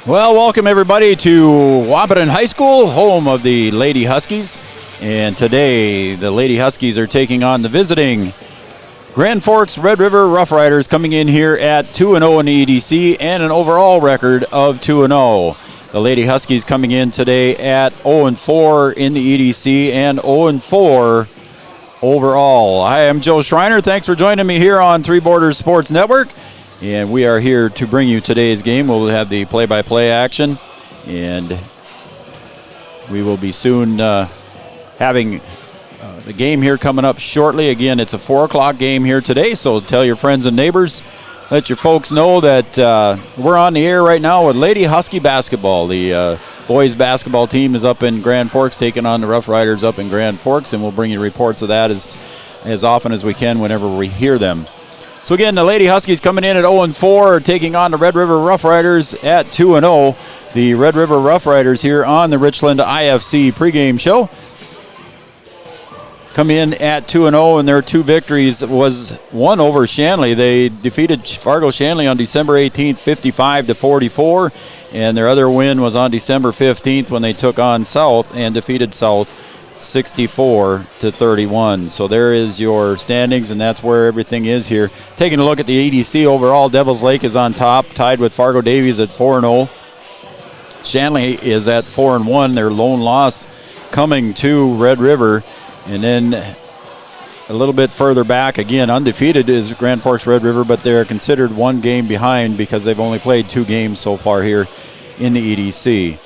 Well, welcome everybody to Wahpeton High School, home of the Lady Huskies. And today, the Lady Huskies are taking on the visiting Grand Forks Red River Rough Riders, coming in here at 2-0 in the EDC and an overall record of 2-0. The Lady Huskies coming in today at 0-4 in the EDC and 0-4 overall. Hi, I'm Joe Schreiner. Thanks for joining me here on Three Borders Sports Network. And we are here to bring you today's game. We'll have the play-by-play action, and we will be soon having the game here coming up shortly. Again, it's a 4 o'clock game here today, so tell your friends and neighbors. Let your folks know that we're on the air right now with Lady Husky basketball. The boys basketball team is up in Grand Forks, taking on the Rough Riders up in Grand Forks, and we'll bring you reports of that as often as we can whenever we hear them. So again, the Lady Huskies coming in at 0-4, taking on the Red River Rough Riders at 2-0. The Red River Rough Riders here on the Richland IFC pregame show come in at 2-0, and their two victories was one over Shanley. They defeated Fargo Shanley on December 18th, 55-44, and their other win was on December 15th when they took on South and defeated South 64-31. So there is your standings, and that's where everything is here. Taking a look at the EDC overall, Devils Lake is on top, tied with Fargo Davies at 4-0. Shanley is at 4-1. Their lone loss coming to Red River. And then a little bit further back, again, undefeated is Grand Forks Red River, but they're considered one game behind because they've only played 2 games so far here in the EDC.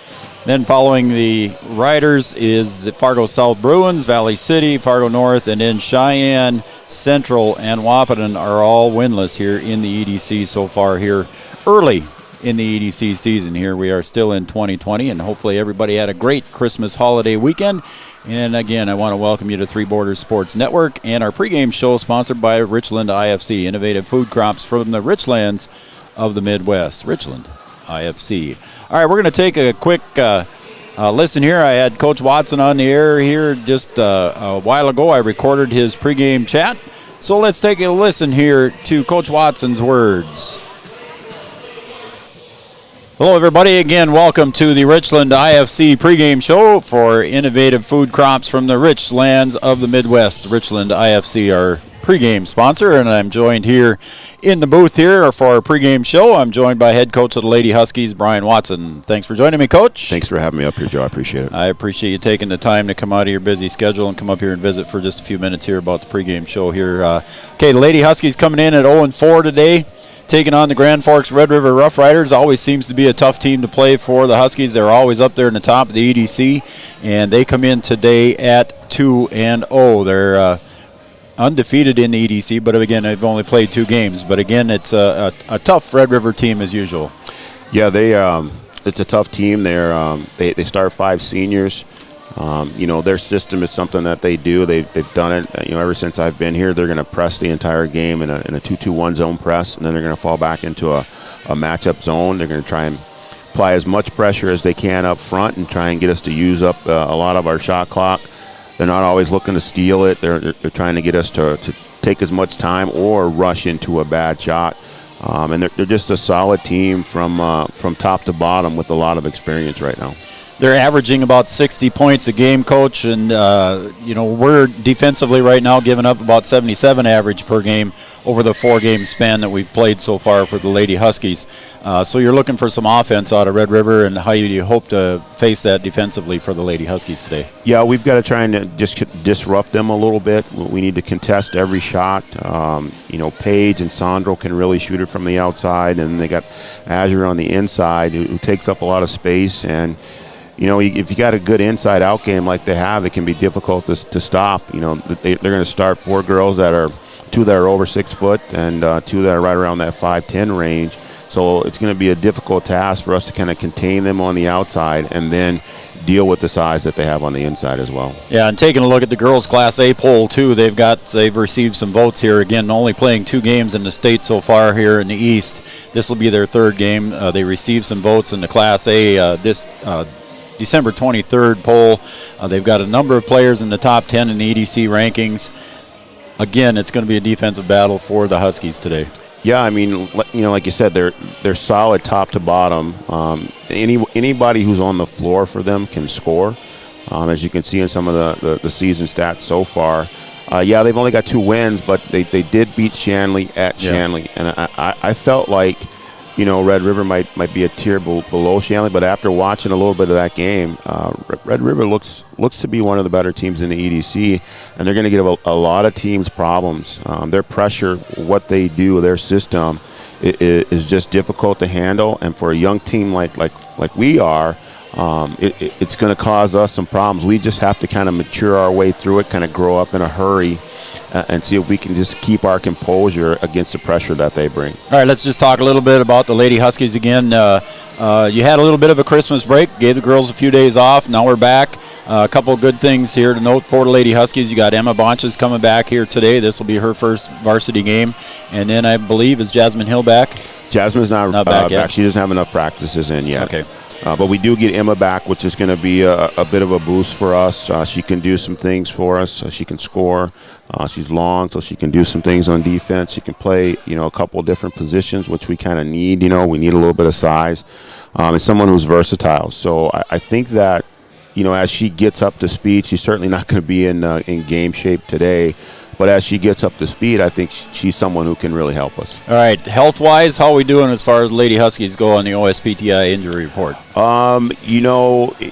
Then following the Riders is the Fargo South Bruins, Valley City, Fargo North, and then Cheyenne, Central, and Wahpeton are all winless here in the EDC so far here early in the EDC season. Here we are still in 2020, and hopefully everybody had a great Christmas holiday weekend. And again, I want to welcome you to Three Borders Sports Network and our pregame show sponsored by Richland IFC, innovative food crops from the richlands of the Midwest. Richland IFC. All right, we're going to take a quick listen here. I had Coach Watson on the air here just a while ago. I recorded his pregame chat. So let's take a listen here to Coach Watson's words. Hello, everybody. Again, welcome to the Richland IFC pregame show for innovative food crops from the rich lands of the Midwest. Richland IFC, our pregame sponsor, and I'm joined here in the booth here for our pregame show. I'm joined by head coach of the Lady Huskies, Brian Watson. Thanks for joining me, Coach. Thanks for having me up here, Joe. I appreciate it. I appreciate you taking the time to come out of your busy schedule and come up here and visit for just a few minutes here about the pregame show here. Okay, the Lady Huskies coming in at 0-4 today, taking on the Grand Forks Red River Rough Riders. Always seems to be a tough team to play for the Huskies. They're always up there in the top of the EDC, and they come in today at 2-0. They're undefeated in the EDC, but again, they've only played 2 games. But again, it's a tough Red River team as usual. Yeah, it's a tough team. They start 5 seniors. Their system is something that they do. They've done it. Ever since I've been here, they're going to press the entire game in a 2-2-1 zone press, and then they're going to fall back into a matchup zone. They're going to try and apply as much pressure as they can up front and try and get us to use up a lot of our shot clock. They're not always looking to steal it. They're trying to get us to take as much time or rush into a bad shot. And they're just a solid team from top to bottom with a lot of experience right now. They're averaging about 60 points a game, Coach, and we're defensively right now giving up about 77 average per game over the 4-game span that we've played so far for the Lady Huskies. So you're looking for some offense out of Red River, and how do you hope to face that defensively for the Lady Huskies today? Yeah, we've got to try and just disrupt them a little bit. We need to contest every shot. Paige and Sandro can really shoot it from the outside, and they got Azure on the inside who takes up a lot of space. And if you got a good inside-out game like they have, it can be difficult to stop. They're going to start 4 girls that are 2 that are over 6 foot and 2 that are right around that 5'10" range. So it's going to be a difficult task for us to kind of contain them on the outside and then deal with the size that they have on the inside as well. Yeah, and taking a look at the girls' Class A poll too, they've received some votes here. Again, only playing 2 games in the state so far here in the East. This will be their 3rd game. They received some votes in the Class A December 23rd poll. They've got a number of players in the top 10 in the EDC rankings. Again, it's going to be a defensive battle for the Huskies today. Yeah, I mean, like you said, they're solid top to bottom. Anybody who's on the floor for them can score, as you can see in some of the season stats so far. Yeah, they've only got 2 wins, but they did beat Shanley at Shanley, and I felt like, Red River might be a tier below Shanley, but after watching a little bit of that game, Red River looks to be one of the better teams in the EDC, and they're going to give a lot of teams problems. Their pressure, what they do, their system is just difficult to handle, and for a young team like we are, it's going to cause us some problems. We just have to kind of mature our way through it, kind of grow up in a hurry, and see if we can just keep our composure against the pressure that they bring. All right, let's just talk a little bit about the Lady Huskies again. You had a little bit of a Christmas break, gave the girls a few days off. Now we're back. A couple of good things here to note for the Lady Huskies. You got Emma Bonches coming back here today. This will be her first varsity game. And then I believe, is Jasmine Hill back? Jasmine's not back yet. She doesn't have enough practices in yet. Okay. But we do get Emma back, which is going to be a bit of a boost for us. She can do some things for us. She can score. She's long, so she can do some things on defense. She can play, a couple of different positions, which we kind of need. We need a little bit of size. And someone who's versatile. So I think that, as she gets up to speed, she's certainly not going to be in game shape today. But as she gets up to speed, I think she's someone who can really help us. All right, health-wise, how are we doing as far as Lady Huskies go on the OSPTI injury report?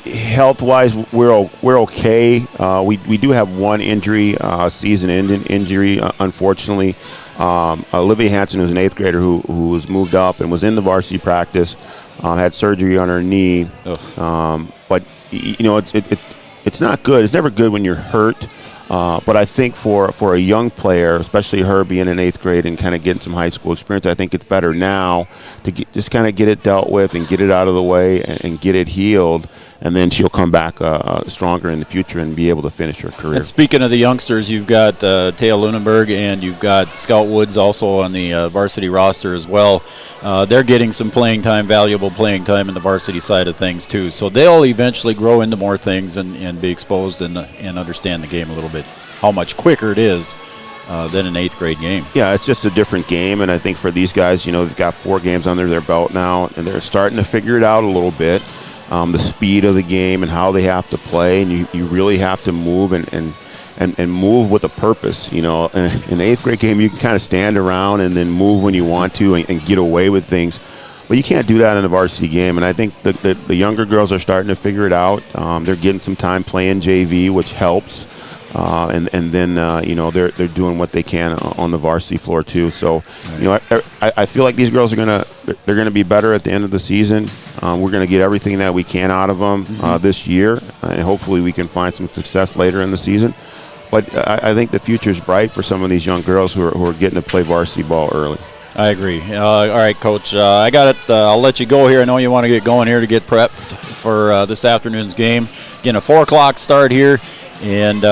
Health-wise, we're okay. We do have one injury, season-ending injury, unfortunately. Olivia Hansen, who's an 8th grader who was moved up and was in the varsity practice, had surgery on her knee. But it's not good. It's never good when you're hurt. But I think for a young player, especially her being in 8th grade and kind of getting some high school experience, I think it's better now to just kind of get it dealt with and get it out of the way and get it healed, and then she'll come back stronger in the future and be able to finish her career. And speaking of the youngsters, you've got Taya Lunenberg and you've got Scout Woods also on the varsity roster as well. They're getting some valuable playing time in the varsity side of things too. So they'll eventually grow into more things and be exposed and understand the game a little bit, how much quicker it is than an 8th grade game. Yeah, it's just a different game, and I think for these guys, they've got 4 games under their belt now, and they're starting to figure it out a little bit. The speed of the game and how they have to play, and you really have to move and move with a purpose. In an 8th grade game, you can kind of stand around and then move when you want to and get away with things. But you can't do that in a varsity game, and I think the younger girls are starting to figure it out. They're getting some time playing JV, which helps. And then they're doing what they can on the varsity floor too. So I feel like these girls they're gonna be better at the end of the season. We're gonna get everything that we can out of them this year, and hopefully we can find some success later in the season. But I think the future is bright for some of these young girls who are getting to play varsity ball early. I agree. All right, Coach. I got it. I'll let you go here. I know you want to get going here to get prepped for this afternoon's game. Again, a 4 o'clock start here. And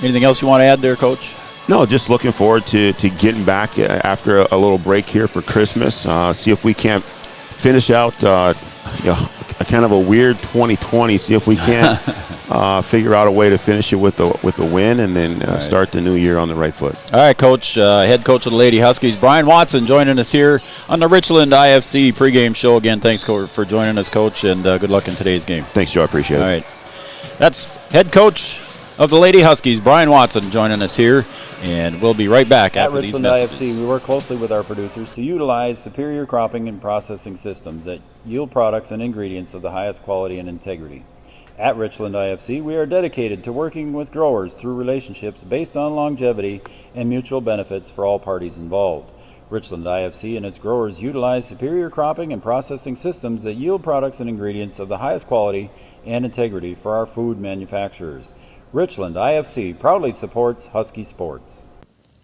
anything else you want to add there, Coach? No, just looking forward to getting back after a little break here for Christmas. See if we can't finish out a kind of a weird 2020. See if we can't figure out a way to finish it with the win, and then start the new year on the right foot. All right, Coach. Head coach of the Lady Huskies, Brian Watson, joining us here on the Richland IFC pregame show. Again, thanks for joining us, Coach, and good luck in today's game. Thanks, Joe. I appreciate it. All right. That's head coach of the Lady Huskies, Brian Watson, joining us here, and we'll be right back after these messages. At Richland IFC, we work closely with our producers to utilize superior cropping and processing systems that yield products and ingredients of the highest quality and integrity. At Richland IFC, we are dedicated to working with growers through relationships based on longevity and mutual benefits for all parties involved. Richland IFC and its growers utilize superior cropping and processing systems that yield products and ingredients of the highest quality and integrity for our food manufacturers. Richland IFC proudly supports Husky sports.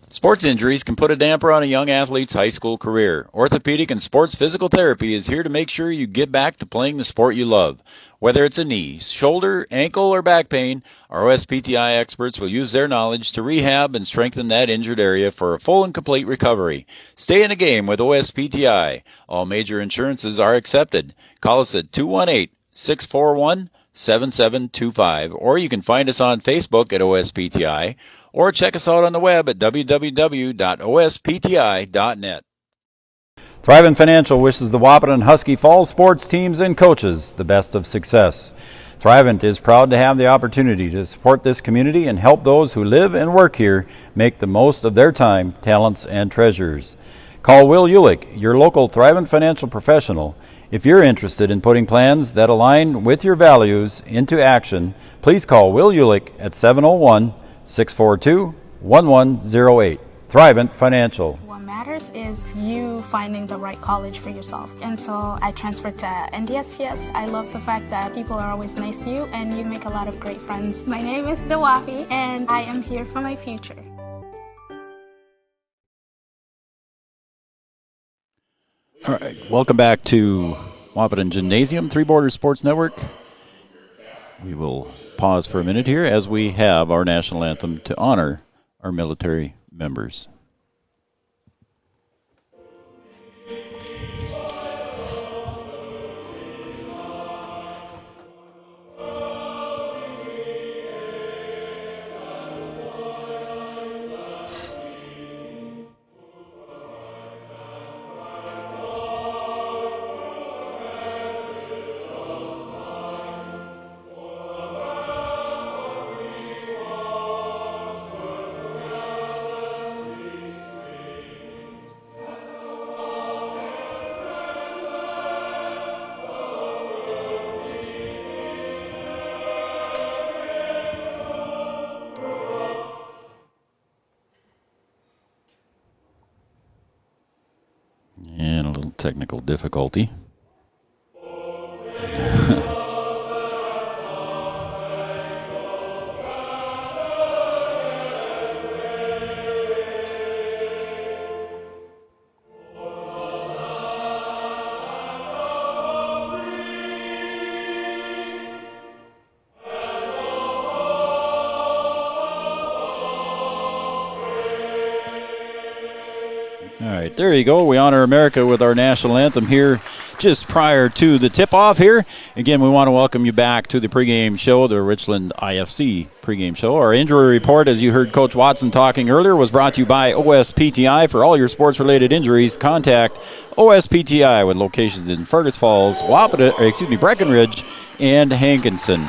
Sports injuries can put a damper on a young athlete's high school career. Orthopedic and sports physical therapy is here to make sure you get back to playing the sport you love. Whether it's a knee, shoulder, ankle, or back pain, our OSPTI experts will use their knowledge to rehab and strengthen that injured area for a full and complete recovery. Stay in the game with OSPTI. All major insurances are accepted. Call us at 218-641-7725, or you can find us on Facebook at OSPTI, or check us out on the web at www.ospti.net. Thrivent Financial wishes the Wahpeton Husky Falls sports teams and coaches the best of success. Thrivent is proud to have the opportunity to support this community and help those who live and work here make the most of their time, talents, and treasures. Call Will Ulick, your local Thrivent financial professional. If you're interested in putting plans that align with your values into action, please call Will Ulick at 701-642-1108. Thrivent Financial. What matters is you finding the right college for yourself. And so I transferred to NDSCS. I love the fact that people are always nice to you and you make a lot of great friends. My name is Dawafi and I am here for my future. All right, welcome back to Wahpeton Gymnasium, Three Borders Sports Network. We will pause for a minute here as we have our national anthem to honor our military members. And a little technical difficulty. All right, there you go. We honor America with our national anthem here just prior to the tip-off here. Again, we want to welcome you back to the pregame show, the Richland IFC pregame show. Our injury report, as you heard Coach Watson talking earlier, was brought to you by OSPTI. For all your sports-related injuries, contact OSPTI with locations in Fergus Falls, Breckenridge, and Hankinson.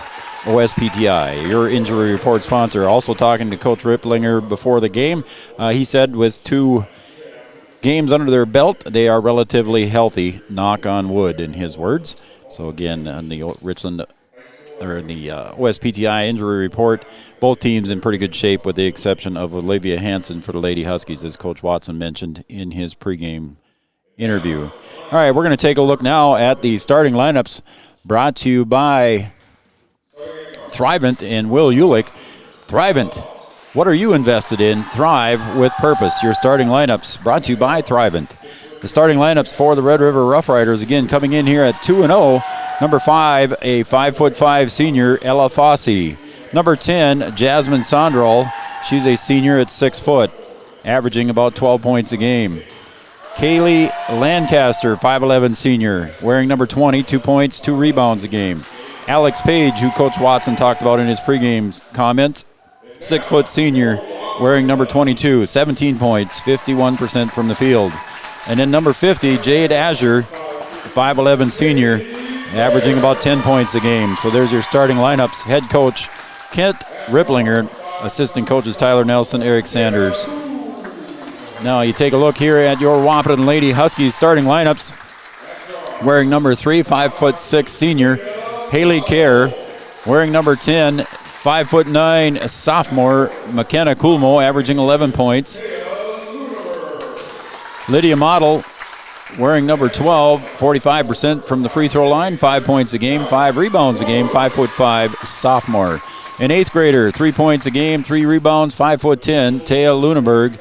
OSPTI, your injury report sponsor. Also talking to Coach Ripplinger before the game. He said with 2 games under their belt, they are relatively healthy, knock on wood, in his words. So again, on the Richland or the OSPTI injury report, both teams in pretty good shape with the exception of Olivia Hansen for the Lady Huskies, as Coach Watson mentioned in his pregame interview. All right, we're going to take a look now at the starting lineups brought to you by Thrivent and Will Ulick. Thrivent, what are you invested in? Thrive with purpose. Your starting lineups brought to you by Thrivent. The starting lineups for the Red River Rough Riders, again, coming in here at 2-0. Number 5, a 5'5" senior, Ella Fossey. Number 10, Jasmine Sondrol. She's a senior at 6 foot, averaging about 12 points a game. Kaylee Lancaster, 5'11" senior, wearing number 20, 2 points, 2 rebounds a game. Alex Page, who Coach Watson talked about in his pregame comments, 6 foot senior, wearing number 22, 17 points, 51% from the field. And then number 50, Jade Azure, 5'11" senior, averaging about 10 points a game. So there's your starting lineups. Head coach Kent Ripplinger, assistant coaches Tyler Nelson, Eric Sanders. Now you take a look here at your Wahpeton Lady Huskies starting lineups. Wearing number 3, 5'6" senior, Haley Kerr. Wearing number 10, 5'9" sophomore, McKenna Coolmo, averaging 11 points. Lydia Model, wearing number 12, 45% from the free throw line, 5 points a game, 5 rebounds a game, 5'5" sophomore. An 8th grader, 3 points a game, 3 rebounds, 5'10", Taya Luneberg.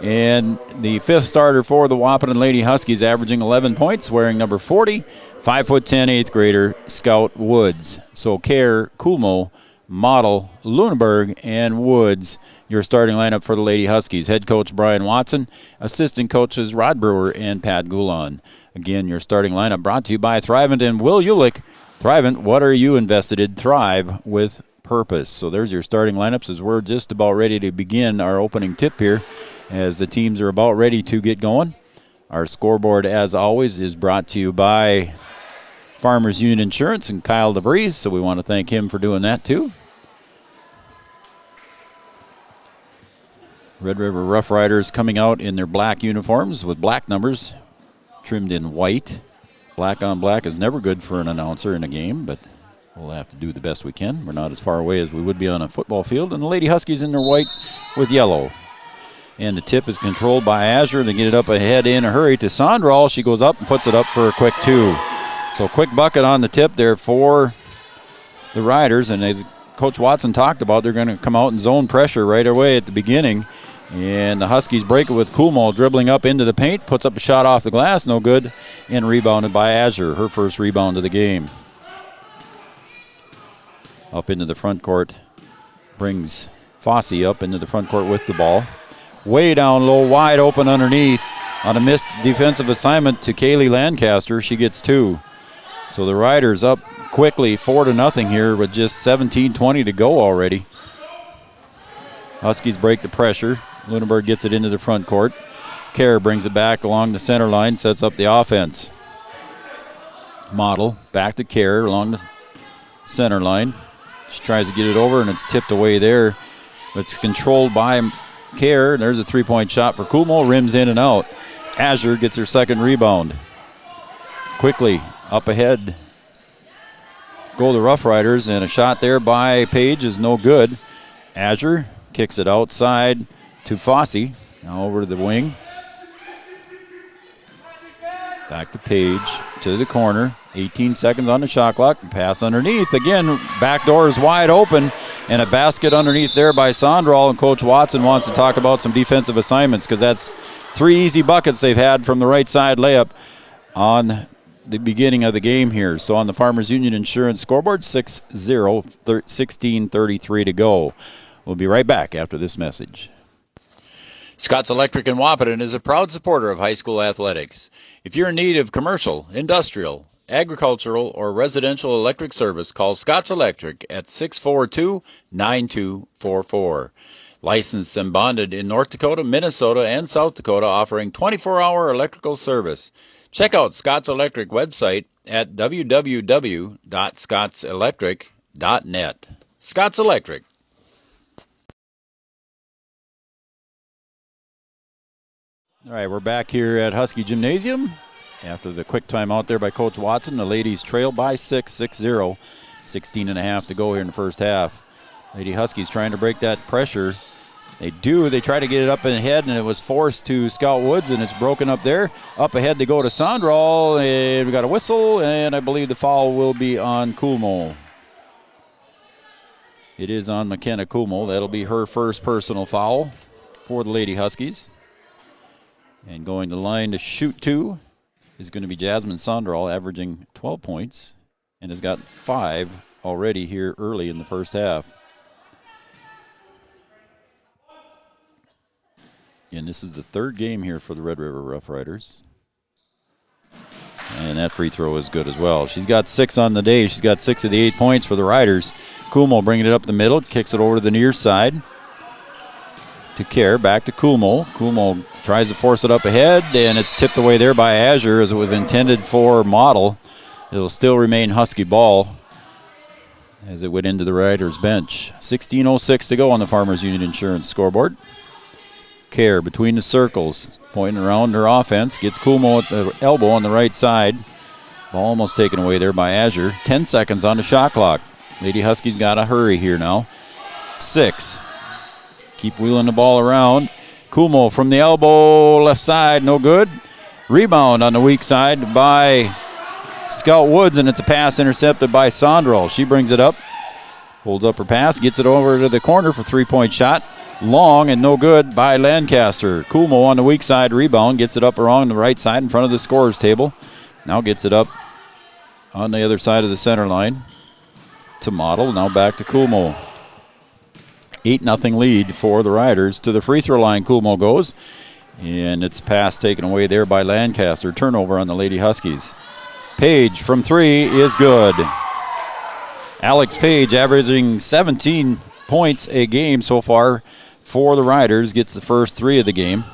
And the 5th starter for the Wahpeton Lady Huskies, averaging 11 points, wearing number 40, 5'10", 8th grader, Scout Woods. So Kerr, Coolmo, Model, Luneberg, and Woods, your starting lineup for the Lady Huskies. Head coach Brian Watson, assistant coaches Rod Brewer and Pat Goulon. Again, your starting lineup brought to you by Thrivent and Will Ulick. Thrivent, what are you invested in? Thrive with purpose. So there's your starting lineups as we're just about ready to begin our opening tip here as the teams are about ready to get going. Our scoreboard, as always, is brought to you by Farmers Union Insurance and Kyle DeVries, so we want to thank him for doing that too. Red River Rough Riders coming out in their black uniforms with black numbers trimmed in white. Black on black is never good for an announcer in a game, but we'll have to do the best we can. We're not as far away as we would be on a football field. And the Lady Huskies in their white with yellow. And the tip is controlled by Azure. They get it up ahead in a hurry to Sandrall. She goes up and puts it up for a quick 2. So quick bucket on the tip there for the Riders. And as Coach Watson talked about, they're going to come out and zone pressure right away at the beginning. And the Huskies break it with Kumo dribbling up into the paint, puts up a shot off the glass, no good, and rebounded by Azure, her first rebound of the game. Up into the front court, brings Fossey up into the front court with the ball. Way down low, wide open underneath on a missed defensive assignment to Kaylee Lancaster. She gets 2. So the Riders up quickly, 4-0 here with just 17:20 to go already. Huskies break the pressure. Lunenburg gets it into the front court. Kerr brings it back along the center line, sets up the offense. Model back to Kerr along the center line. She tries to get it over, and it's tipped away there. But it's controlled by Kerr. There's a three-point shot for Kumo. Rims in and out. Azure gets her second rebound. Quickly up ahead go the Rough Riders, and a shot there by Page is no good. Azure kicks it outside to Fossey. Now over to the wing. Back to Page, to the corner. 18 seconds on the shot clock. Pass underneath. Again, back door is wide open, and a basket underneath there by Sandrall. And Coach Watson wants to talk about some defensive assignments because that's 3 easy buckets they've had from the right side layup on the beginning of the game here. So on the Farmers Union Insurance scoreboard, 6-0, 16:33 to go. We'll be right back after this message. Scott's Electric in Wahpeton is a proud supporter of high school athletics. If you're in need of commercial, industrial, agricultural, or residential electric service, call Scott's Electric at 642-9244. Licensed and bonded in North Dakota, Minnesota, and South Dakota, offering 24-hour electrical service. Check out Scott's Electric website at www.scottselectric.net. Scott's Electric. All right, we're back here at Husky Gymnasium after the quick time out there by Coach Watson. The ladies trail by 6-0. 16.5 to go here in the first half. Lady Huskies trying to break that pressure. They do. They try to get it up ahead, and it was forced to Scout Woods, and it's broken up there. Up ahead they go to Sandrall, and we got a whistle, and I believe the foul will be on Kumo. It is on McKenna Kumo. That'll be her first personal foul for the Lady Huskies. And going to the line to shoot 2 is going to be Jasmine Sandrall, averaging 12 points, and has got 5 already here early in the first half. And this is the third game here for the Red River Rough Riders. And that free throw is good as well. She's got 6 on the day. She's got 6 of the 8 points for the Riders. Kumo bringing it up the middle, kicks it over to the near side. To Kerr, back to Kumo. Kumo tries to force it up ahead, and it's tipped away there by Azure as it was intended for Model. It'll still remain Husky ball as it went into the Riders' bench. 16:06 to go on the Farmers Union Insurance scoreboard. Kerr between the circles, pointing around her offense, gets Kumo at the elbow on the right side. Ball almost taken away there by Azure. 10 seconds on the shot clock. Lady Huskies got to hurry here now. 6. Keep wheeling the ball around. Kumo from the elbow, left side, no good. Rebound on the weak side by Scout Woods, and it's a pass intercepted by Sandrall. She brings it up, holds up her pass, gets it over to the corner for 3-point shot. Long and no good by Lancaster. Kumo on the weak side rebound, gets it up around the right side in front of the scorer's table. Now gets it up on the other side of the center line to Model. Now back to Kumo. 8-0 lead for the Riders. To the free throw line Kumo goes, and it's pass taken away there by Lancaster. Turnover on the Lady Huskies. Page from 3 is good. Alex Page averaging 17 points a game so far for the Riders. Gets the first 3 of the game.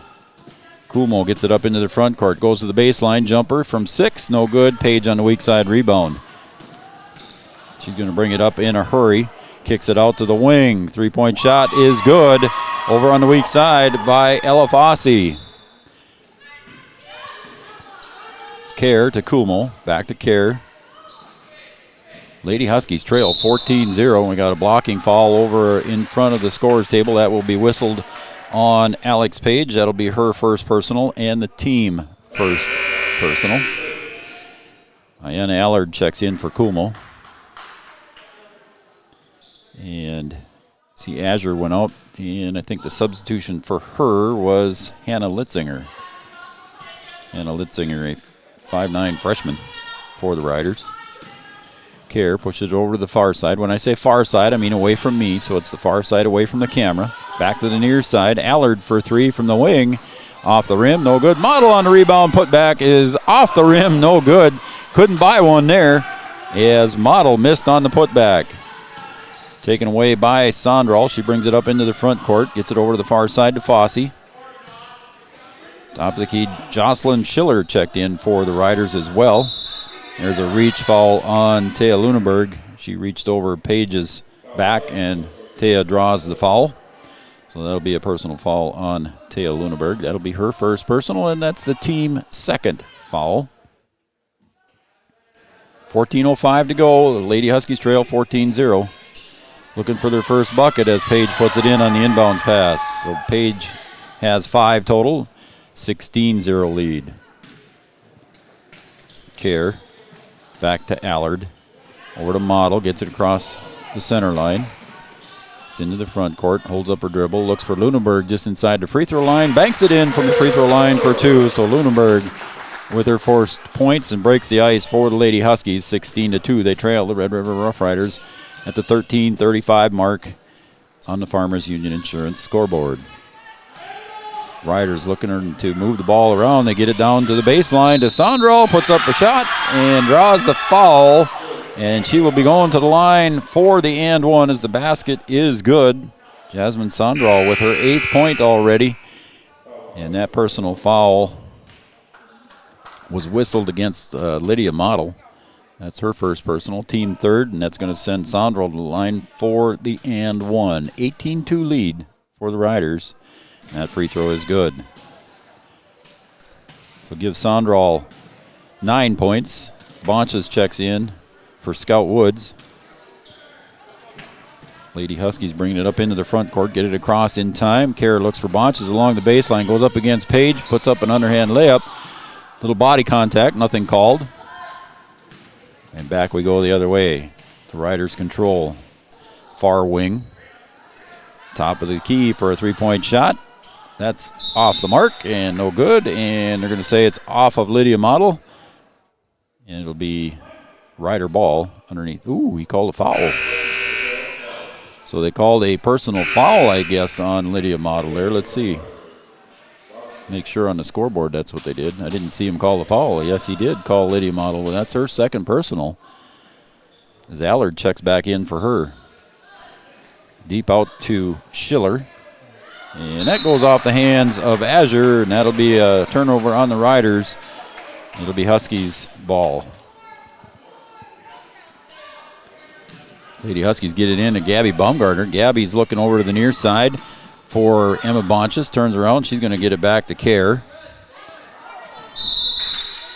Kumo gets it up into the front court. Goes to the baseline. Jumper from 6. No good. Page on the weak side rebound. She's going to bring it up in a hurry. Kicks it out to the wing. 3-point shot is good. Over on the weak side by Ella Fossey. Kerr to Kumo. Back to Kerr. Lady Huskies trail 14-0. We got a blocking foul over in front of the scorers table. That will be whistled on Alex Page. That'll be her first personal and the team first personal. Diana Allard checks in for Kumo. And see Azure went out, and I think the substitution for her was Hannah Litzinger. Hannah Litzinger, a 5'9" freshman for the Riders. Kerr pushes it over to the far side. When I say far side, I mean away from me, so it's the far side away from the camera. Back to the near side. Allard for 3 from the wing. Off the rim, no good. Model on the rebound. Putback is off the rim, no good. Couldn't buy one there as Model missed on the putback. Taken away by Sondral. She brings it up into the front court. Gets it over to the far side to Fossey. Top of the key, Jocelyn Schiller checked in for the Riders as well. There's a reach foul on Thea Luneberg. She reached over Page's back, and Thea draws the foul. So that'll be a personal foul on Thea Luneberg. That'll be her first personal, and that's the team second foul. 14:05 to go. The Lady Huskies trail 14-0. Looking for their first bucket as Page puts it in on the inbounds pass. So Page has 5 total, 16-0 lead. Kerr back to Allard. Over to Model, gets it across the center line. It's into the front court, holds up her dribble, looks for Luneberg just inside the free throw line, banks it in from the free throw line for 2. So Luneberg with her first points and breaks the ice for the Lady Huskies, 16-2. They trail the Red River Rough Riders at the 13:35 mark on the Farmers Union Insurance scoreboard. Riders looking to move the ball around. They get it down to the baseline to Sondral, puts up a shot and draws the foul. And she will be going to the line for the and one as the basket is good. Jasmine Sondral with her 8th point already. And that personal foul was whistled against Lydia Model. That's her first personal, team third, and that's going to send Sondral to the line for the and one. 18-2 lead for the Riders. That free throw is good. So give Sondral 9 points. Bonches checks in for Scout Woods. Lady Huskies bringing it up into the front court, get it across in time. Kerr looks for Bonches along the baseline, goes up against Page, puts up an underhand layup. Little body contact, nothing called. And back we go the other way. The Riders control. Far wing. Top of the key for a 3-point shot. That's off the mark and no good. And they're going to say it's off of Lydia Model. And it'll be Rider ball underneath. Ooh, he called a foul. So they called a personal foul, I guess, on Lydia Model there. Let's see. Make sure on the scoreboard that's what they did. I didn't see him call the foul. Yes, he did call Lydia Model. Well, that's her second personal. As Allard checks back in for her. Deep out to Schiller. And that goes off the hands of Azure, and that'll be a turnover on the Riders. It'll be Huskies ball. Lady Huskies get it in to Gabby Baumgartner. Gabby's looking over to the near side for Emma Bonches. Turns around. She's going to get it back to Kerr.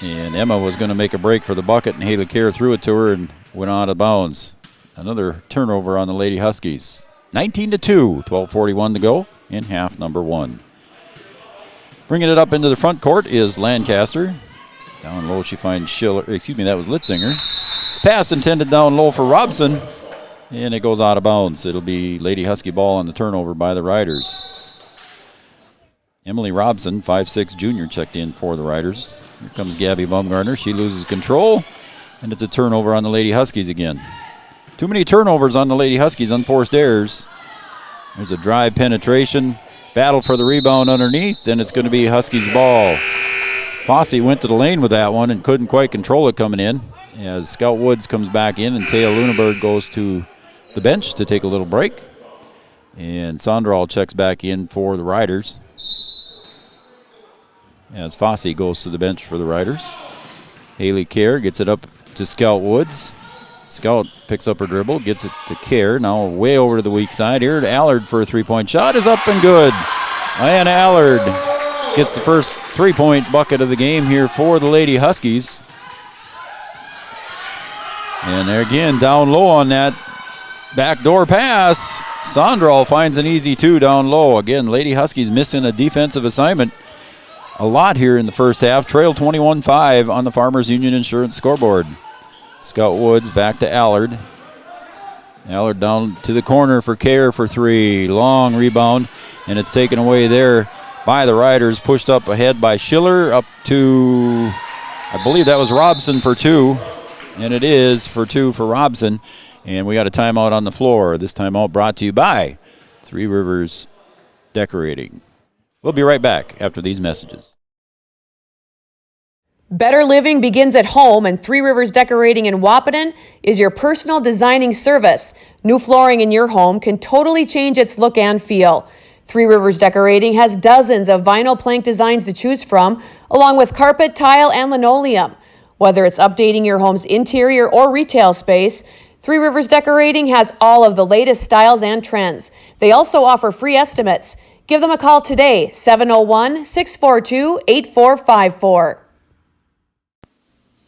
And Emma was going to make a break for the bucket, and Haley Kerr threw it to her and went out of bounds. Another turnover on the Lady Huskies. 19-2, 12:41 to go in half number 1. Bringing it up into the front court is Lancaster. Down low she finds Schiller. That was Litzinger. Pass intended down low for Robson. And it goes out of bounds. It'll be Lady Husky ball on the turnover by the Riders. Emily Robson, 5'6" junior, checked in for the Riders. Here comes Gabby Baumgartner. She loses control, and it's a turnover on the Lady Huskies again. Too many turnovers on the Lady Huskies, unforced errors. There's a drive penetration. Battle for the rebound underneath, and it's going to be Huskies ball. Fossey went to the lane with that one and couldn't quite control it coming in. As Scout Woods comes back in, and Thea Luneberg goes to the bench to take a little break. And Sondral checks back in for the Riders. as Fosse goes to the bench for the Riders. Haley Kerr gets it up to Scout Woods. Scout picks up her dribble, gets it to Kerr. Now way over to the weak side here to Allard for a three-point shot. Is up and good. And Allard gets the first three-point bucket of the game here for the Lady Huskies. And they're again down low on that backdoor pass. Sondral finds an easy two down low. Again, Lady Huskies missing a defensive assignment a lot here in the first half. Trail 21-5 on the Farmers Union Insurance scoreboard. Scout Woods back to Allard. Allard down to the corner for Kerr for three. Long rebound, and it's taken away there by the Riders. Pushed up ahead by Schiller up to, I believe that was Robson for two. And it is for two for Robson. And we got a timeout on the floor. This timeout brought to you by Three Rivers Decorating. We'll be right back after these messages. Better living begins at home, and Three Rivers Decorating in Wahpeton is your personal designing service. New flooring in your home can totally change its look and feel. Three Rivers Decorating has dozens of vinyl plank designs to choose from, along with carpet, tile, and linoleum. Whether it's updating your home's interior or retail space, Three Rivers Decorating has all of the latest styles and trends. They also offer free estimates. Give them a call today, 701-642-8454.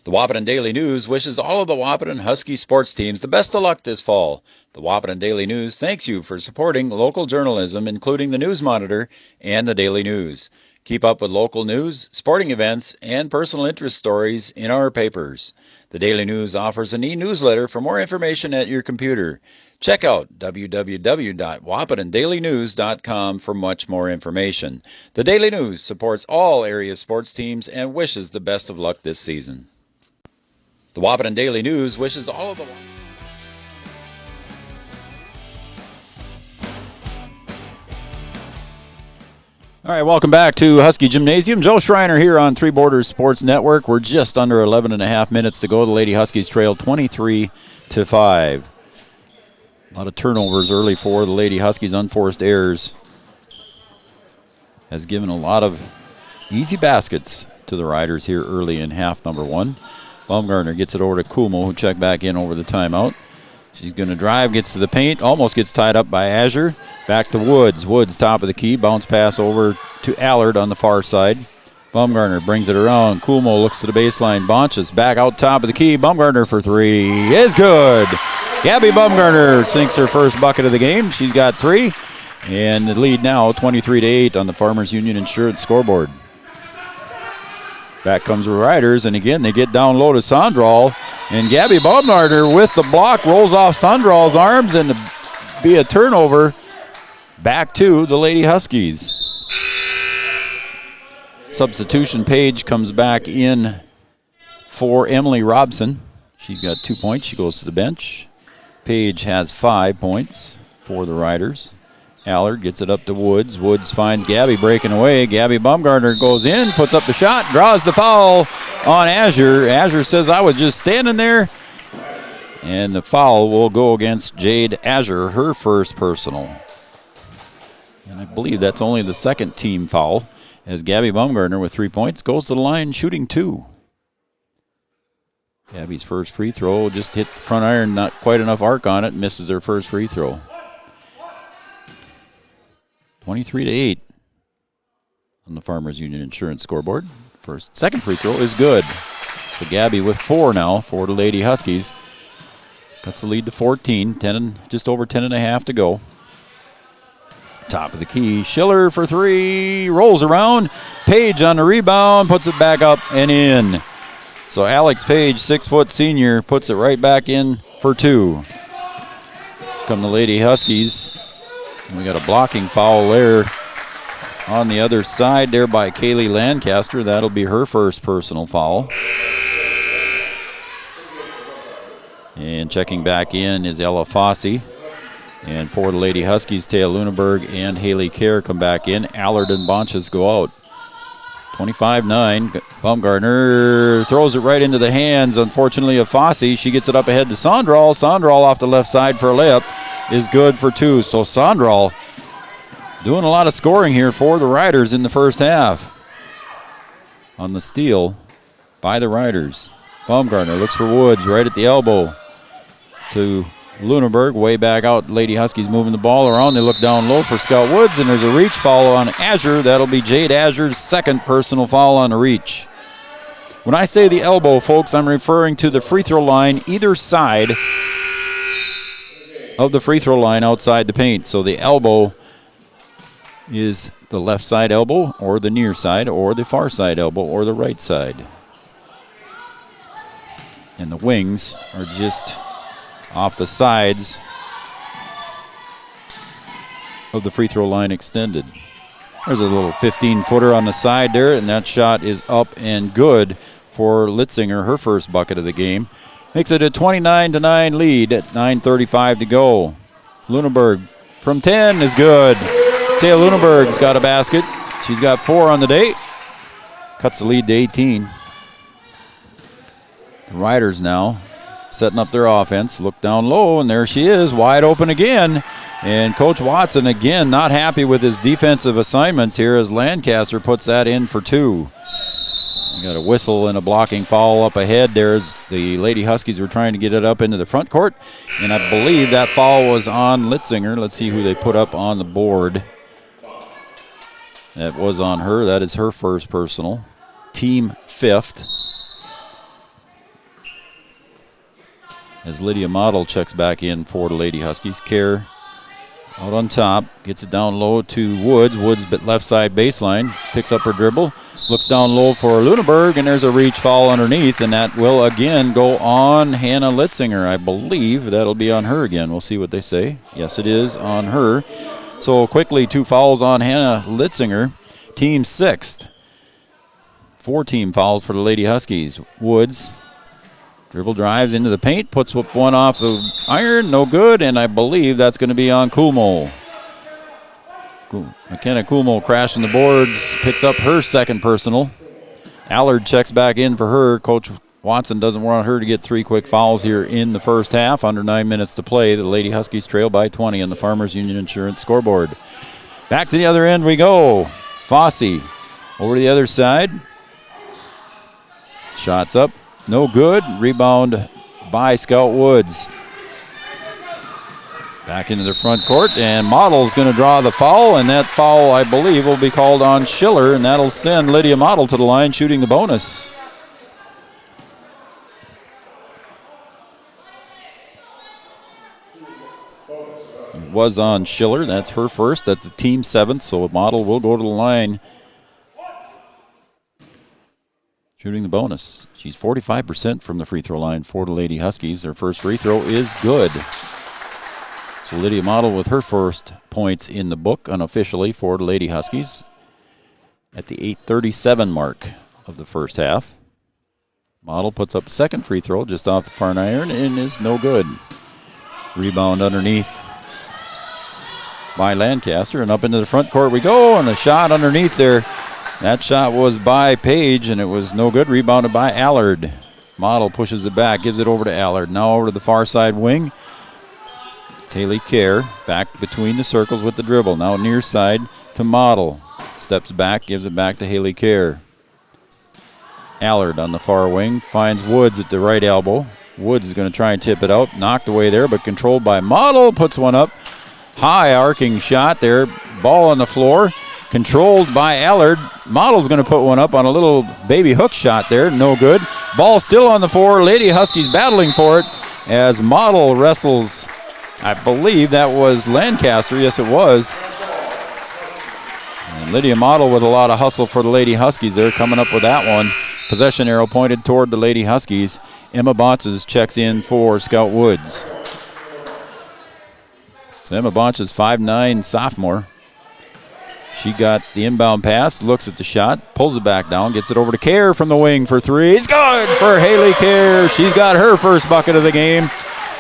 The Wahpeton Daily News wishes all of the Wahpeton Husky sports teams the best of luck this fall. The Wahpeton Daily News thanks you for supporting local journalism, including the News Monitor and the Daily News. Keep up with local news, sporting events, and personal interest stories in our papers. The Daily News offers an e-newsletter for more information at your computer. Check out www.wahpetondailynews.com for much more information. The Daily News supports all area sports teams and wishes the best of luck this season. The Wahpeton Daily News wishes all of the... All right, welcome back to Husky Gymnasium. Joe Schreiner here on Three Borders Sports Network. We're just under 11 and a half minutes to go. The Lady Huskies trail 23-5. A lot of turnovers early for the Lady Huskies. Unforced errors has given a lot of easy baskets to the Riders here early in half number one. Baumgartner gets it over to Kumo, who checked back in over the timeout. She's going to drive, gets to the paint, almost gets tied up by Azure. Back to Woods. Woods top of the key, bounce pass over to Allard on the far side. Baumgartner brings it around. Kumo looks to the baseline. Bonches back out top of the key. Baumgartner for three is good. Gabby Baumgartner sinks her first bucket of the game. She's got three. And the lead now 23-8 on the Farmers Union Insurance scoreboard. Back comes the Riders, and again, they get down low to Sondral. And Gabby Baumgartner with the block rolls off Sandral's arms, and be a turnover back to the Lady Huskies. Substitution Page comes back in for Emily Robson. She's got 2 points. She goes to the bench. Page has 5 points for the Riders. Allard gets it up to Woods. Woods finds Gabby breaking away. Gabby Baumgartner goes in, puts up the shot, draws the foul on Azure. Azure says, I was just standing there. And the foul will go against Jade Azure, her first personal. And I believe that's only the second team foul, as Gabby Baumgartner with 3 points goes to the line shooting two. Gabby's first free throw just hits the front iron, not quite enough arc on it, misses her first free throw. 23-8 on the Farmers Union Insurance scoreboard. Second free throw is good. So Gabby with 4 now for the Lady Huskies. Cuts the lead to 14, just over 10 and a half to go. Top of the key, Schiller for three, rolls around. Page on the rebound, puts it back up and in. So Alex Page, 6-foot senior, puts it right back in for two. Come the Lady Huskies. We got a blocking foul there on the other side there by Kaylee Lancaster. That'll be her first personal foul. And checking back in is Ella Fosse. And for the Lady Huskies, Taya Luneberg and Haley Kerr come back in. Allard and Bonches go out. 25-9. Baumgartner throws it right into the hands, unfortunately, of Fosse. She gets it up ahead to Sondral. Sondral off the left side for a layup is good for two. So Sondral doing a lot of scoring here for the Riders in the first half. on the steal by the Riders. Baumgartner looks for Woods right at the elbow to Lunenburg. Way back out. Lady Huskies moving the ball around. They look down low for Scout Woods, and there's a reach foul on Azure. That'll be Jade Azure's second personal foul on the reach. When I say the elbow, folks, I'm referring to the free throw line either side of the free throw line outside the paint. So the elbow is the left side elbow or the near side or the far side elbow or the right side. And the wings are just off the sides of the free throw line extended. There's a little 15-footer on the side there, and that shot is up and good for Litzinger, her first bucket of the game. Makes it a 29-9 lead at 9:35 to go. Lunenburg from 10 is good. Thea Lunenburg's got a basket. She's got 4 on the day. Cuts the lead to 18. The Riders now setting up their offense. Look down low, and there she is, wide open again. And Coach Watson, again, not happy with his defensive assignments here as Lancaster puts that in for 2. We got a whistle and a blocking foul up ahead there as the Lady Huskies were trying to get it up into the front court. And I believe that foul was on Litzinger. Let's see who they put up on the board. That was on her. That is her first personal. Team 5th. As Lydia Model checks back in for the Lady Huskies. Kerr out on top, gets it down low to Woods. Woods left side baseline, picks up her dribble, looks down low for Lunenburg, and there's a reach foul underneath, and that will again go on Hannah Litzinger. I believe that'll be on her again. We'll see what they say. Yes, it is on her. So quickly, 2 fouls on Hannah Litzinger, team 6th. 4 team fouls for the Lady Huskies. Woods dribble drives into the paint, puts one off the iron, no good, and I believe that's going to be on Kuhlmo. McKenna Kuhlmo crashing the boards, picks up her second personal. Allard checks back in for her. Coach Watson doesn't want her to get 3 quick fouls here in the first half. Under 9 minutes to play. The Lady Huskies trail by 20 on the Farmers Union Insurance scoreboard. Back to the other end we go. Fossey over to the other side. Shots up. No good. Rebound by Scout Woods. Back into the front court, and Model's going to draw the foul, and that foul, I believe, will be called on Schiller, and that'll send Lydia Model to the line shooting the bonus. It was on Schiller. That's her first. That's the team 7th, so Model will go to the line shooting the bonus. She's 45% from the free throw line for the Lady Huskies. Their first free throw is good. So Lydia Model with her first points in the book unofficially for the Lady Huskies at the 8:37 mark of the first half. Model puts up a second free throw just off the far iron and is no good. Rebound underneath by Lancaster, and up into the front court we go, and a shot underneath there. That shot was by Page, and it was no good. Rebounded by Allard. Model pushes it back, gives it over to Allard. Now over to the far side wing. Haley Kerr back between the circles with the dribble. Now near side to Model. Steps back, gives it back to Haley Kerr. Allard on the far wing finds Woods at the right elbow. Woods is going to try and tip it out. Knocked away there, but controlled by Model. Puts one up. High arcing shot there. Ball on the floor. Controlled by Allard. Model's going to put one up on a little baby hook shot there. No good. Ball still on the floor. Lady Huskies battling for it as Model wrestles. I believe that was Lancaster. Yes, it was. And Lydia Model with a lot of hustle for the Lady Huskies there, coming up with that one. Possession arrow pointed toward the Lady Huskies. Emma Bonches checks in for Scout Woods. So Emma Bonches, 5'9", sophomore. She got the inbound pass, looks at the shot, pulls it back down, gets it over to Kerr from the wing for 3. It's good for Haley Kerr. She's got her first bucket of the game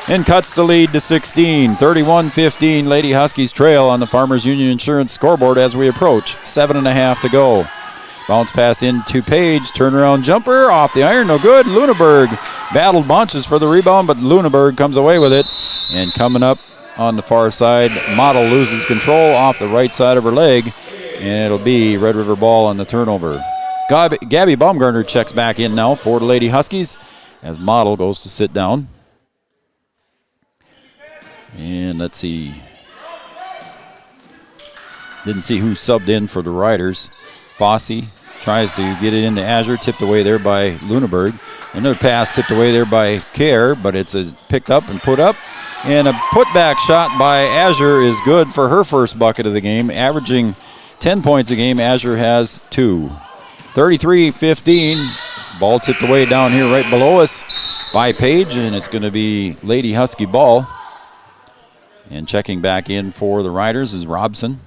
and cuts the lead to 16. 31-15, Lady Huskies trail on the Farmers Union Insurance scoreboard as we approach 7.5 to go. Bounce pass into Page, turnaround jumper, off the iron, no good. Lunenburg battled Bonches for the rebound, but Lunenburg comes away with it. And coming up on the far side, Model loses control off the right side of her leg, and it'll be Red River ball on the turnover. Gabby Baumgartner checks back in now for the Lady Huskies as Model goes to sit down. And let's see. Didn't see who subbed in for the Riders. Fossey tries to get it into Azure, tipped away there by Luneburg. Another pass tipped away there by Kerr, but it's picked up and put up. And a putback shot by Azure is good for her first bucket of the game, averaging 10 points a game. Azure has 2. 33-15. Ball tipped away down here right below us by Page, and it's going to be Lady Husky ball. And checking back in for the Riders is Robson.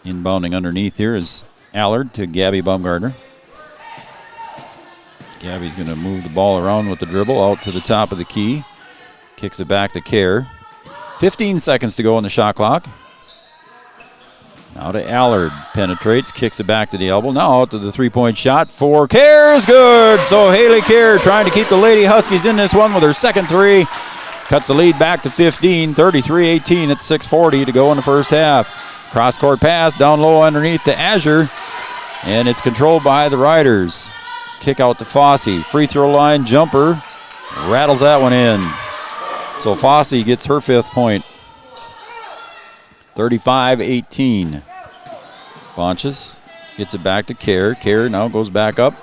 Inbounding underneath here is Allard to Gabby Baumgartner. Gabby's going to move the ball around with the dribble out to the top of the key. Kicks it back to Kerr. 15 seconds to go on the shot clock. Now to Allard. Penetrates, kicks it back to the elbow. Now out to the three-point shot for Kerr is good. So Haley Kerr trying to keep the Lady Huskies in this one with her second three. Cuts the lead back to 15, 33-18. It's 6:40 to go in the first half. Cross-court pass down low underneath to Azure. And it's controlled by the Riders. Kick out to Fossey. Free throw line jumper. Rattles that one in. So Fossey gets her 5th point. 35-18. Bonches gets it back to Kerr. Kerr now goes back up.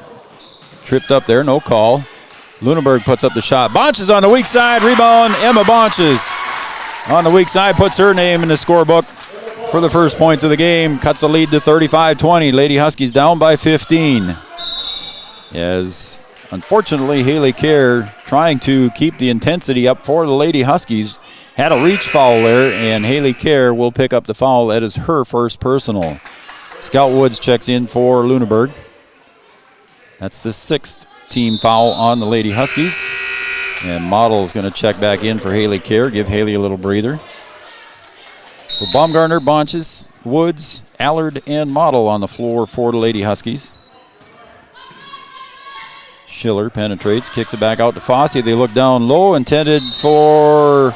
Tripped up there, no call. Luneburg puts up the shot. Bonches on the weak side. Rebound, Emma Bonches. On the weak side, puts her name in the scorebook for the first points of the game. Cuts the lead to 35-20. Lady Huskies down by 15. As unfortunately Haley Kerr, trying to keep the intensity up for the Lady Huskies, had a reach foul there, and Haley Kerr will pick up the foul. That is her first personal. Scout Woods checks in for Luneburg. That's the 6th team foul on the Lady Huskies. And Model is going to check back in for Haley Kerr, give Haley a little breather. So Baumgartner, Bonches, Woods, Allard, and Model on the floor for the Lady Huskies. Schiller penetrates, kicks it back out to Fossey. They look down low, intended for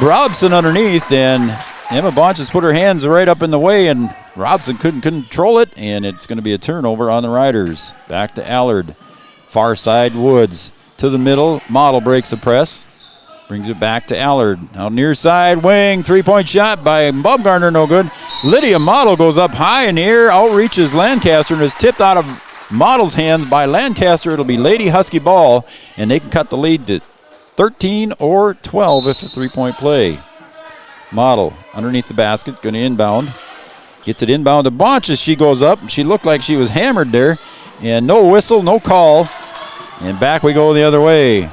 Robson underneath, and Emma Bonches put her hands right up in the way, and Robson couldn't control it, and it's going to be a turnover on the Riders. Back to Allard. Far side, Woods. To the middle, Model breaks the press. Brings it back to Allard. Now near side, wing, three-point shot by Baumgartner, no good. Lydia Model goes up high in the air, outreaches Lancaster, and is tipped out of Model's hands by Lancaster. It'll be Lady Husky ball, and they can cut the lead to 13 or 12 if a three-point play. Model underneath the basket, going to inbound. Gets it inbound to Bonches. She goes up. She looked like she was hammered there. And no whistle, no call. And back we go the other way.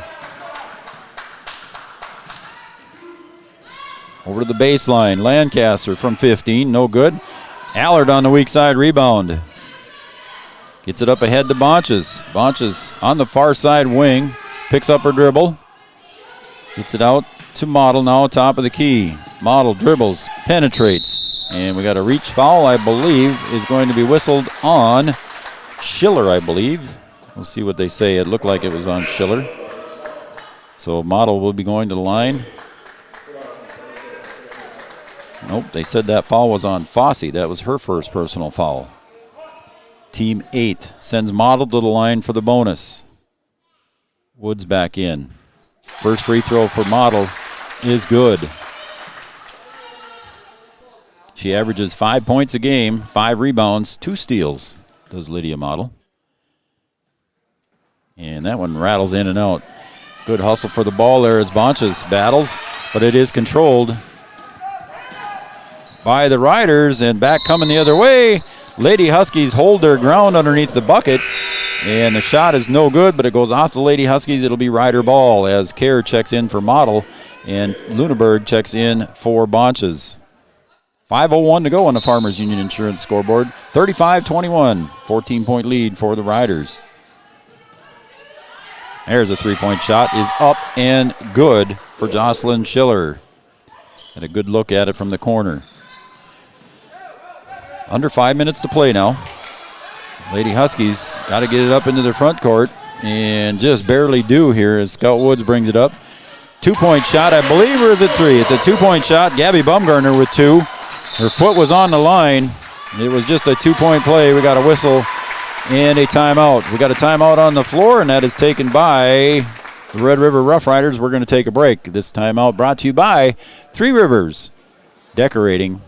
Over to the baseline. Lancaster from 15, no good. Allard on the weak side rebound. Gets it up ahead to Bonches. Bonches on the far side wing. Picks up her dribble. Gets it out to Model now, top of the key. Model dribbles, penetrates. And we got a reach foul, I believe, is going to be whistled on Schiller, I believe. We'll see what they say. It looked like it was on Schiller. So Model will be going to the line. Nope, they said that foul was on Fossey. That was her first personal foul. Team 8 sends Model to the line for the bonus. Woods back in. First free throw for Model is good. She averages 5 points a game, 5 rebounds, 2 steals, does Lydia Model. And that one rattles in and out. Good hustle for the ball there as Bonches battles, but it is controlled by the Riders, and back coming the other way. Lady Huskies hold their ground underneath the bucket, and the shot is no good, but it goes off the Lady Huskies. It'll be Rider ball as Kerr checks in for Model, and Luneburg checks in for Bonches. 5:01 to go on the Farmers Union Insurance scoreboard. 35-21, 14-point lead for the Riders. There's a three-point shot, is up and good for Jocelyn Schiller. Had a good look at it from the corner. Under 5 minutes to play now. Lady Huskies got to get it up into their front court and just barely do here as Scout Woods brings it up. 2-point shot, I believe, or is it 3? It's a 2-point shot. Gabby Baumgartner with 2. Her foot was on the line, It was just a 2-point play. We got a whistle and a timeout. We got a timeout on the floor, and that is taken by the Red River Rough Riders. We're going to take a break. This timeout brought to you by Three Rivers Decorating.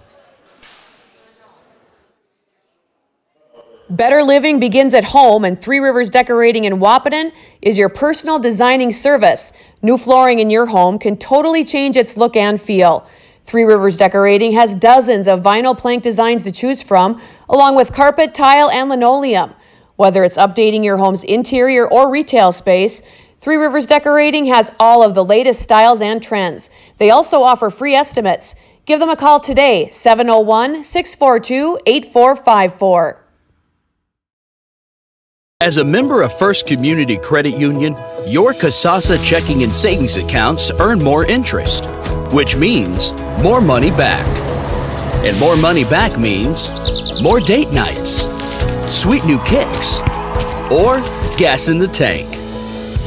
Better living begins at home, and Three Rivers Decorating in Wahpeton is your personal designing service. New flooring in your home can totally change its look and feel. Three Rivers Decorating has dozens of vinyl plank designs to choose from, along with carpet, tile, and linoleum. Whether it's updating your home's interior or retail space, Three Rivers Decorating has all of the latest styles and trends. They also offer free estimates. Give them a call today, 701-642-8454. As a member of First Community Credit Union, your Kasasa checking and savings accounts earn more interest, which means more money back. And more money back means more date nights, sweet new kicks, or gas in the tank.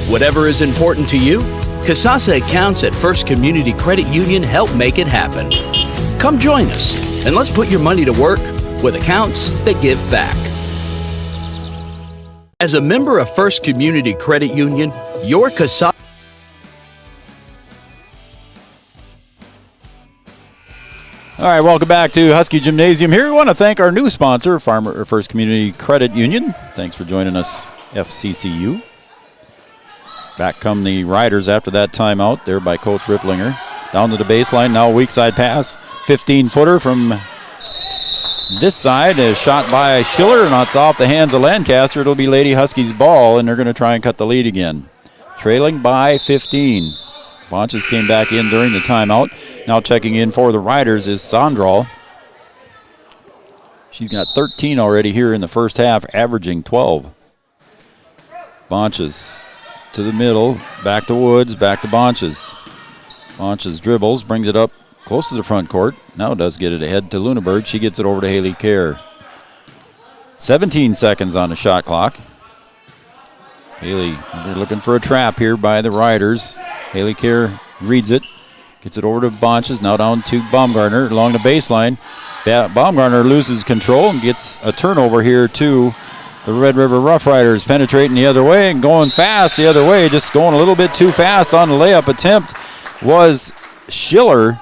Whatever is important to you, Kasasa accounts at First Community Credit Union help make it happen. Come join us, and let's put your money to work with accounts that give back. As a member of First Community Credit Union, your Kasasa... All right, welcome back to Husky Gymnasium here. We want to thank our new sponsor, First Community Credit Union. Thanks for joining us, FCCU. Back come the Riders after that timeout there by Coach Ripplinger. Down to the baseline, now a weak side pass. 15-footer from this side is shot by Schiller, and it's off the hands of Lancaster. It'll be Lady Huskies' ball, and they're going to try and cut the lead again. Trailing by 15. Bonches came back in during the timeout. Now checking in for the Riders is Sondral. She's got 13 already here in the first half, averaging 12. Bonches to the middle, back to Woods, back to Bonches. Bonches dribbles, brings it up close to the front court. Now does get it ahead to Luneberg. She gets it over to Haley Kerr. 17 seconds on the shot clock. Haley, they're looking for a trap here by the Riders. Haley Kerr reads it, gets it over to Bonches. Now down to Baumgartner along the baseline. Baumgartner loses control and gets a turnover here to the Red River Rough Riders. Penetrating the other way and going fast the other way. Just going a little bit too fast on the layup attempt was Schiller.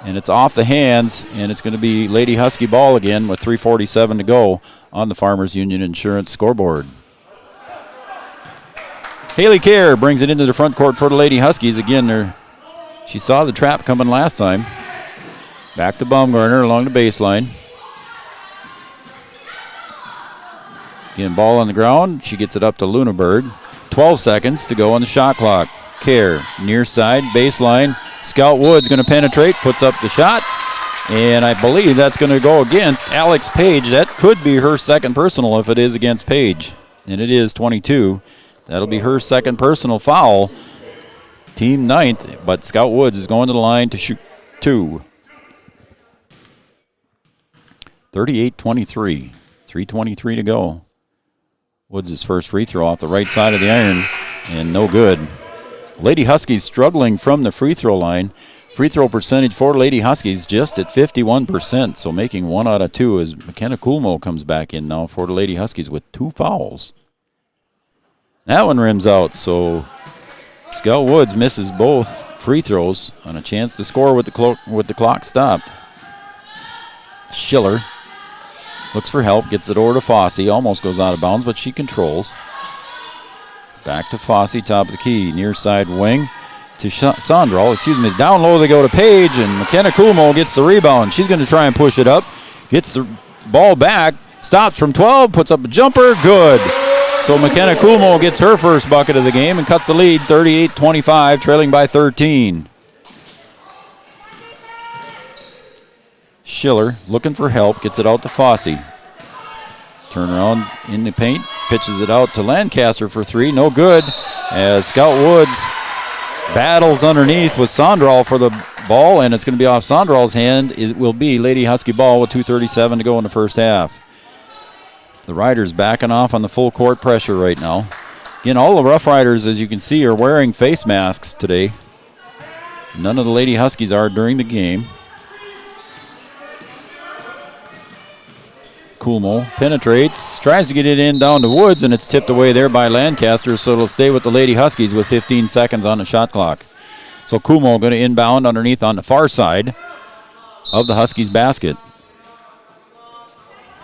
And it's off the hands, and it's going to be Lady Husky ball again with 3:47 to go on the Farmers Union Insurance scoreboard. Haley Kerr brings it into the front court for the Lady Huskies. Again, she saw the trap coming last time. Back to Baumgartner along the baseline. Again, ball on the ground. She gets it up to Luneberg. 12 seconds to go on the shot clock. Kerr, near side, baseline. Scout Woods going to penetrate, puts up the shot, and I believe that's going to go against Alex Page. That could be her second personal if it is against Page, and it is 22. That'll be her second personal foul. Team ninth, but Scout Woods is going to the line to shoot two. 38-23, 3:23 to go. Woods' first free throw off the right side of the iron, and no good. Lady Huskies struggling from the free throw line. Free throw percentage for Lady Huskies just at 51%, so making 1 out of 2 as McKenna Coolmo comes back in now for the Lady Huskies with 2 fouls. That one rims out, so Scout Woods misses both free throws on a chance to score with the clock stopped. Schiller looks for help, gets it over to Fossey, almost goes out of bounds, but she controls. Back to Fossey, top of the key, near side wing to Sondral. Down low they go to Page, and McKenna Coolmo gets the rebound. She's going to try and push it up, gets the ball back, stops from 12, puts up a jumper, good. So McKenna Coolmo gets her first bucket of the game and cuts the lead, 38-25, trailing by 13. Schiller looking for help, gets it out to Fossey. Turn around in the paint, pitches it out to Lancaster for 3, no good, as Scout Woods battles underneath with Sondral for the ball, and it's going to be off Sondral's hand. It will be Lady Husky ball with 2:37 to go in the first half. The Riders backing off on the full court pressure right now. Again, all the Rough Riders, as you can see, are wearing face masks today. None of the Lady Huskies are during the game. Kuhlmo. Penetrates, tries to get it in down to Woods, and it's tipped away there by Lancaster, so it'll stay with the Lady Huskies with 15 seconds on the shot clock. So Kuhlmo going to inbound underneath on the far side of the Huskies basket.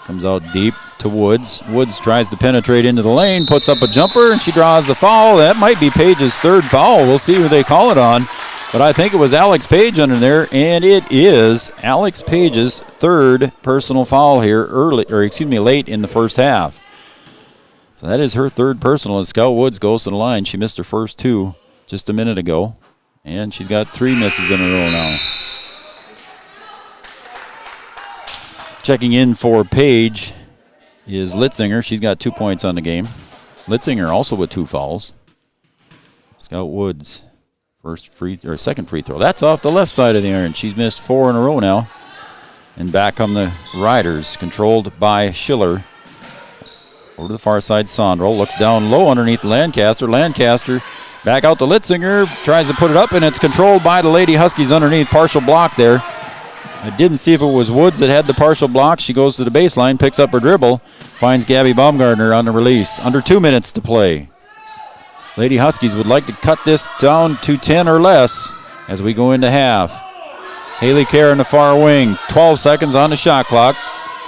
Comes out deep to Woods. Woods tries to penetrate into the lane, puts up a jumper, and she draws the foul. That might be Page's third foul. We'll see who they call it on. But I think it was Alex Page under there, and it is Alex Page's third personal foul here late in the first half. So that is her third personal as Scout Woods goes to the line. She missed her first two just a minute ago, and she's got 3 misses in a row now. Checking in for Page is Litzinger. She's got 2 points on the game. Litzinger also with 2 fouls. Scout Woods. Second free throw. That's off the left side of the iron. She's missed 4 in a row now. And back come the Riders, controlled by Schiller. Over to the far side, Sondrel looks down low underneath Lancaster. Lancaster back out to Litzinger, tries to put it up, and it's controlled by the Lady Huskies underneath. Partial block there. I didn't see if it was Woods that had the partial block. She goes to the baseline, picks up her dribble, finds Gabby Baumgartner on the release. Under 2 minutes to play. Lady Huskies would like to cut this down to 10 or less as we go into half. Haley Kerr in the far wing. 12 seconds on the shot clock.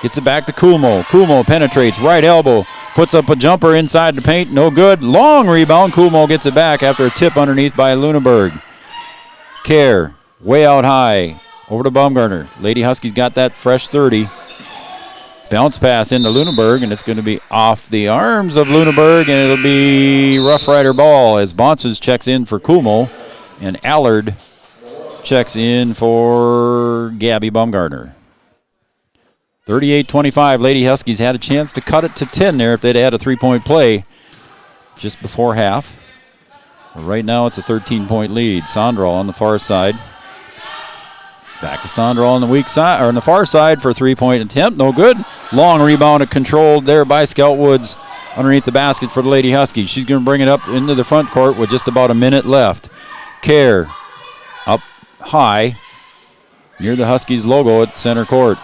Gets it back to Kuhlmo. Kuhlmo penetrates, right elbow. Puts up a jumper inside the paint. No good. Long rebound. Kuhlmo gets it back after a tip underneath by Luneberg. Kerr way out high. Over to Baumgartner. Lady Huskies got that fresh 30. Bounce pass into Luneberg, and it's going to be off the arms of Luneberg, and it'll be Rough Rider ball as Bonses checks in for Kuhlmo, and Allard checks in for Gabby Baumgartner. 38-25. Lady Huskies had a chance to cut it to 10 there if they'd had a 3-point play just before half. But right now it's a 13-point lead. Sondrel on the far side. Back to Sondrel on the weak side, or on the far side for a 3-point attempt. No good. Long rebound controlled there by Scout Woods underneath the basket for the Lady Huskies. She's going to bring it up into the front court with just about a minute left. Kerr up high near the Huskies logo at center court.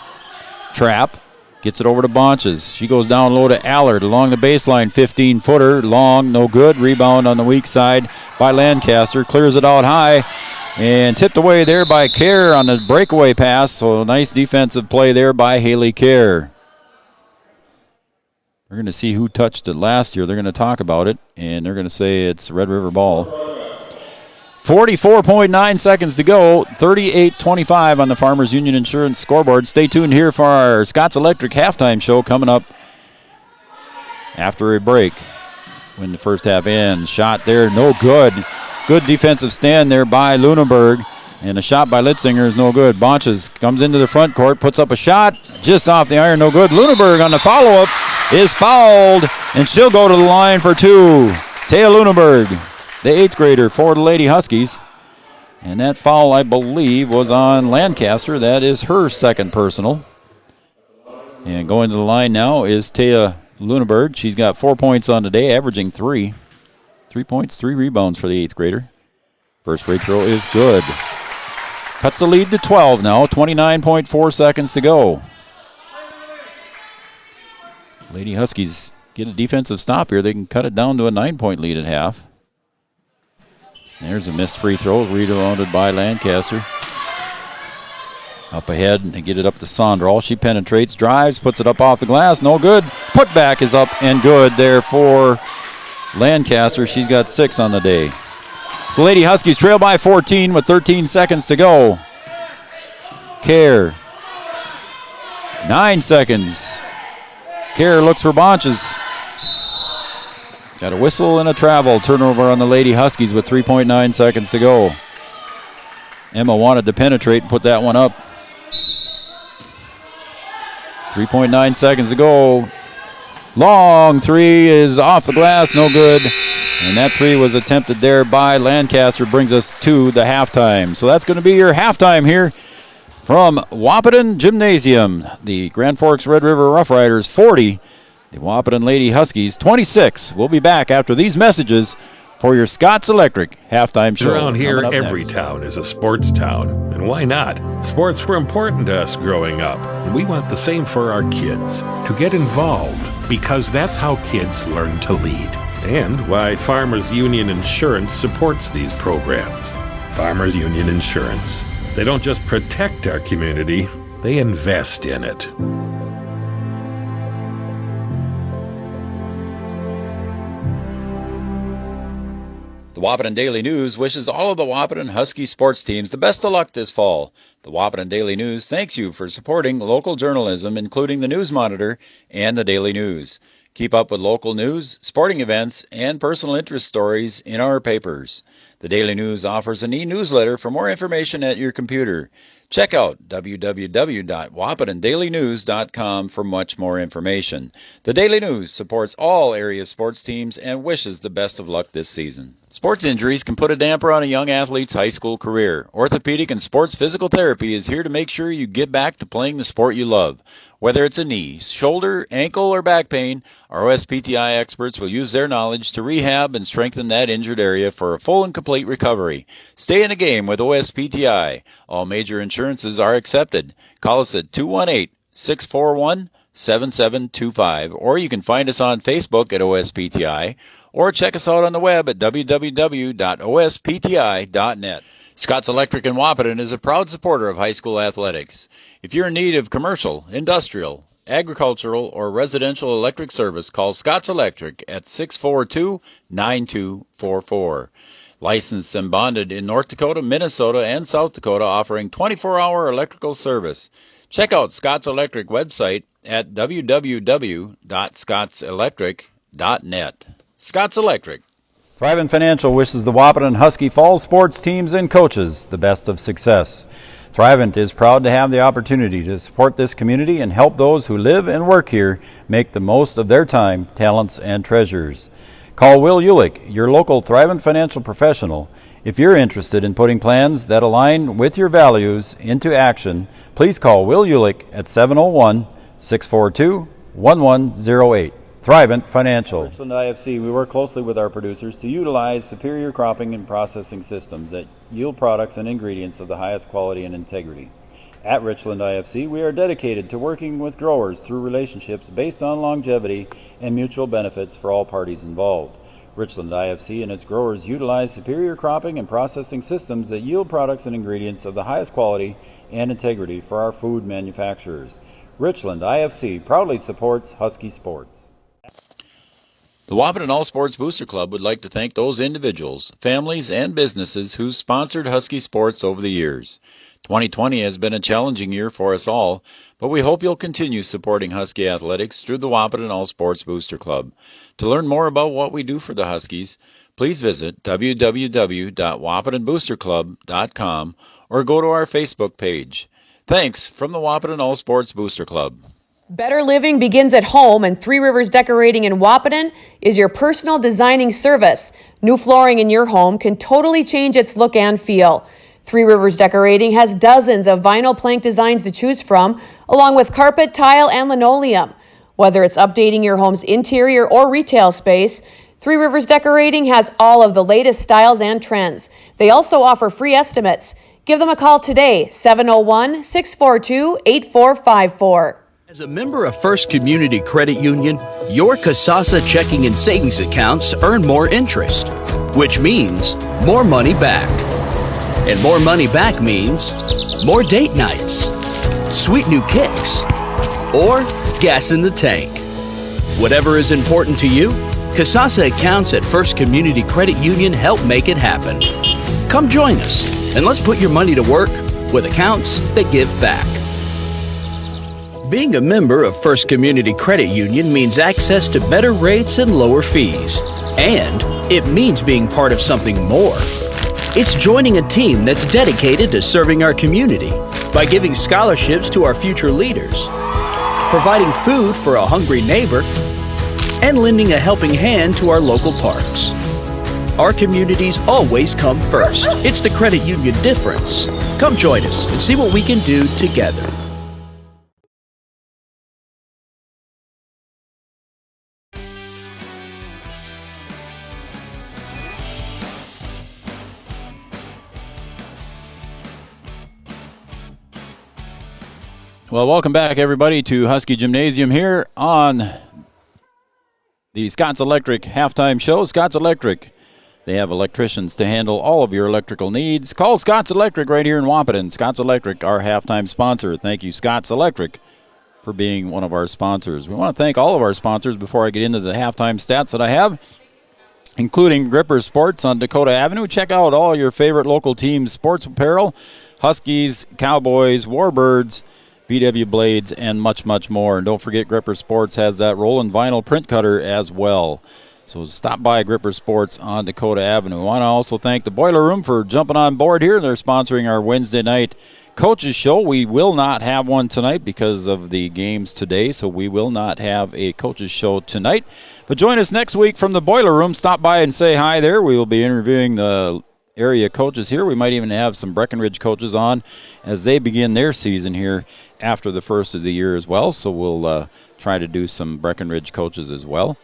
Trap gets it over to Bonches. She goes down low to Allard along the baseline. 15-footer. Long, no good. Rebound on the weak side by Lancaster. Clears it out high. And tipped away there by Kerr on the breakaway pass. So nice defensive play there by Haley Kerr. We're going to see who touched it last year. They're going to talk about it, and they're going to say it's Red River ball. 44.9 seconds to go. 38-25 on the Farmers Union Insurance scoreboard. Stay tuned here for our Scott's Electric halftime show coming up after a break when the first half ends. Shot there, no good. Good defensive stand there by Luneberg, and a shot by Litzinger is no good. Bonches comes into the front court, puts up a shot, just off the iron, no good. Luneberg on the follow-up is fouled, and she'll go to the line for 2. Taya Luneberg, the 8th grader for the Lady Huskies. And that foul, I believe, was on Lancaster. That is her second personal. And going to the line now is Taya Luneberg. She's got 4 points on the day, averaging 3. 3 points, 3 rebounds for the 8th grader. First free throw is good. Cuts the lead to 12 now. 29.4 seconds to go. Lady Huskies get a defensive stop here. They can cut it down to a 9-point lead at half. There's a missed free throw, rebounded by Lancaster. Up ahead and get it up to Sondrel. She penetrates, drives, puts it up off the glass. No good. Putback is up and good there for Lancaster. She's got 6 on the day. So Lady Huskies trail by 14 with 13 seconds to go. Kerr. 9 seconds. Kerr looks for Bonches. Got a whistle and a travel. Turnover on the Lady Huskies with 3.9 seconds to go. Emma wanted to penetrate and put that one up. 3.9 seconds to go. Long three is off the glass, no good. And that three was attempted there by Lancaster, brings us to the halftime. So that's going to be your halftime here from Wahpeton Gymnasium. The Grand Forks Red River Rough Riders 40, the Wahpeton Lady Huskies 26. We'll be back after these messages for your Scott's Electric halftime show. Around here, Coming up every next. town is a sports town. And why not? Sports were important to us growing up, and we want the same for our kids. To get involved, because that's how kids learn to lead. And why Farmers Union Insurance supports these programs. Farmers Union Insurance. They don't just protect our community, they invest in it. The Wahpeton Daily News wishes all of the Wahpeton Husky sports teams the best of luck this fall. The Wahpeton Daily News thanks you for supporting local journalism, including the News Monitor and the Daily News. Keep up with local news, sporting events, and personal interest stories in our papers. The Daily News offers an e-newsletter for more information at your computer. Check out www.wahpetondailynews.com for much more information. The Daily News supports all area sports teams and wishes the best of luck this season. Sports injuries can put a damper on a young athlete's high school career. Orthopedic and sports physical therapy is here to make sure you get back to playing the sport you love. Whether it's a knee, shoulder, ankle, or back pain, our OSPTI experts will use their knowledge to rehab and strengthen that injured area for a full and complete recovery. Stay in the game with OSPTI. All major insurances are accepted. Call us at 218-641-7725, or you can find us on Facebook at OSPTI, or check us out on the web at www.ospti.net. Scott's Electric in Wahpeton is a proud supporter of high school athletics. If you're in need of commercial, industrial, agricultural, or residential electric service, call Scott's Electric at 642-9244. Licensed and bonded in North Dakota, Minnesota, and South Dakota, offering 24-hour electrical service. Check out Scott's Electric website at www.scottselectric.net. Scott's Electric. Thrivent Financial wishes the Wahpeton Husky Fall sports teams and coaches the best of success. Thrivent is proud to have the opportunity to support this community and help those who live and work here make the most of their time, talents, and treasures. Call Will Ulick, your local Thrivent financial professional. If you're interested in putting plans that align with your values into action, please call Will Ulick at 701-642-1108. Thrivent Financial. At Richland IFC, we work closely with our producers to utilize superior cropping and processing systems that yield products and ingredients of the highest quality and integrity. At Richland IFC, we are dedicated to working with growers through relationships based on longevity and mutual benefits for all parties involved. Richland IFC and its growers utilize superior cropping and processing systems that yield products and ingredients of the highest quality and integrity for our food manufacturers. Richland IFC proudly supports Husky sports. The Wahpeton All Sports Booster Club would like to thank those individuals, families, and businesses who sponsored Husky sports over the years. 2020 has been a challenging year for us all, but we hope you'll continue supporting Husky athletics through the Wahpeton All Sports Booster Club. To learn more about what we do for the Huskies, please visit www.wahpetonboosterclub.com or go to our Facebook page. Thanks from the Wahpeton All Sports Booster Club. Better living begins at home, and Three Rivers Decorating in Wahpeton is your personal designing service. New flooring in your home can totally change its look and feel. Three Rivers Decorating has dozens of vinyl plank designs to choose from, along with carpet, tile, and linoleum. Whether it's updating your home's interior or retail space, Three Rivers Decorating has all of the latest styles and trends. They also offer free estimates. Give them a call today, 701-642-8454. As a member of First Community Credit Union, your Kasasa checking and savings accounts earn more interest, which means more money back. And more money back means more date nights, sweet new kicks, or gas in the tank. Whatever is important to you, Kasasa accounts at First Community Credit Union help make it happen. Come join us, and let's put your money to work with accounts that give back. Being a member of First Community Credit Union means access to better rates and lower fees. And it means being part of something more. It's joining a team that's dedicated to serving our community by giving scholarships to our future leaders, providing food for a hungry neighbor, and lending a helping hand to our local parks. Our communities always come first. It's the credit union difference. Come join us and see what we can do together. Well, welcome back, everybody, to Husky Gymnasium here on the Scott's Electric halftime show. Scott's Electric, they have electricians to handle all of your electrical needs. Call Scott's Electric right here in Wahpeton. Scott's Electric, our halftime sponsor. Thank you, Scott's Electric, for being one of our sponsors. We want to thank all of our sponsors before I get into the halftime stats that I have, including Gripper Sports on Dakota Avenue. Check out all your favorite local teams' sports apparel: Huskies, Cowboys, Warbirds, BW Blades, and much, much more. And don't forget, Gripper Sports has that roll-and vinyl print cutter as well. So stop by Gripper Sports on Dakota Avenue. I want to also thank the Boiler Room for jumping on board here. They're sponsoring our Wednesday night coaches show. We will not have one tonight because of the games today, so we will not have a coaches show tonight. But join us next week from the Boiler Room. Stop by and say hi there. We will be interviewing the area coaches here. We might even have some Breckenridge coaches on as they begin their season here after the first of the year as well. So we'll try to do some Breckenridge coaches as well.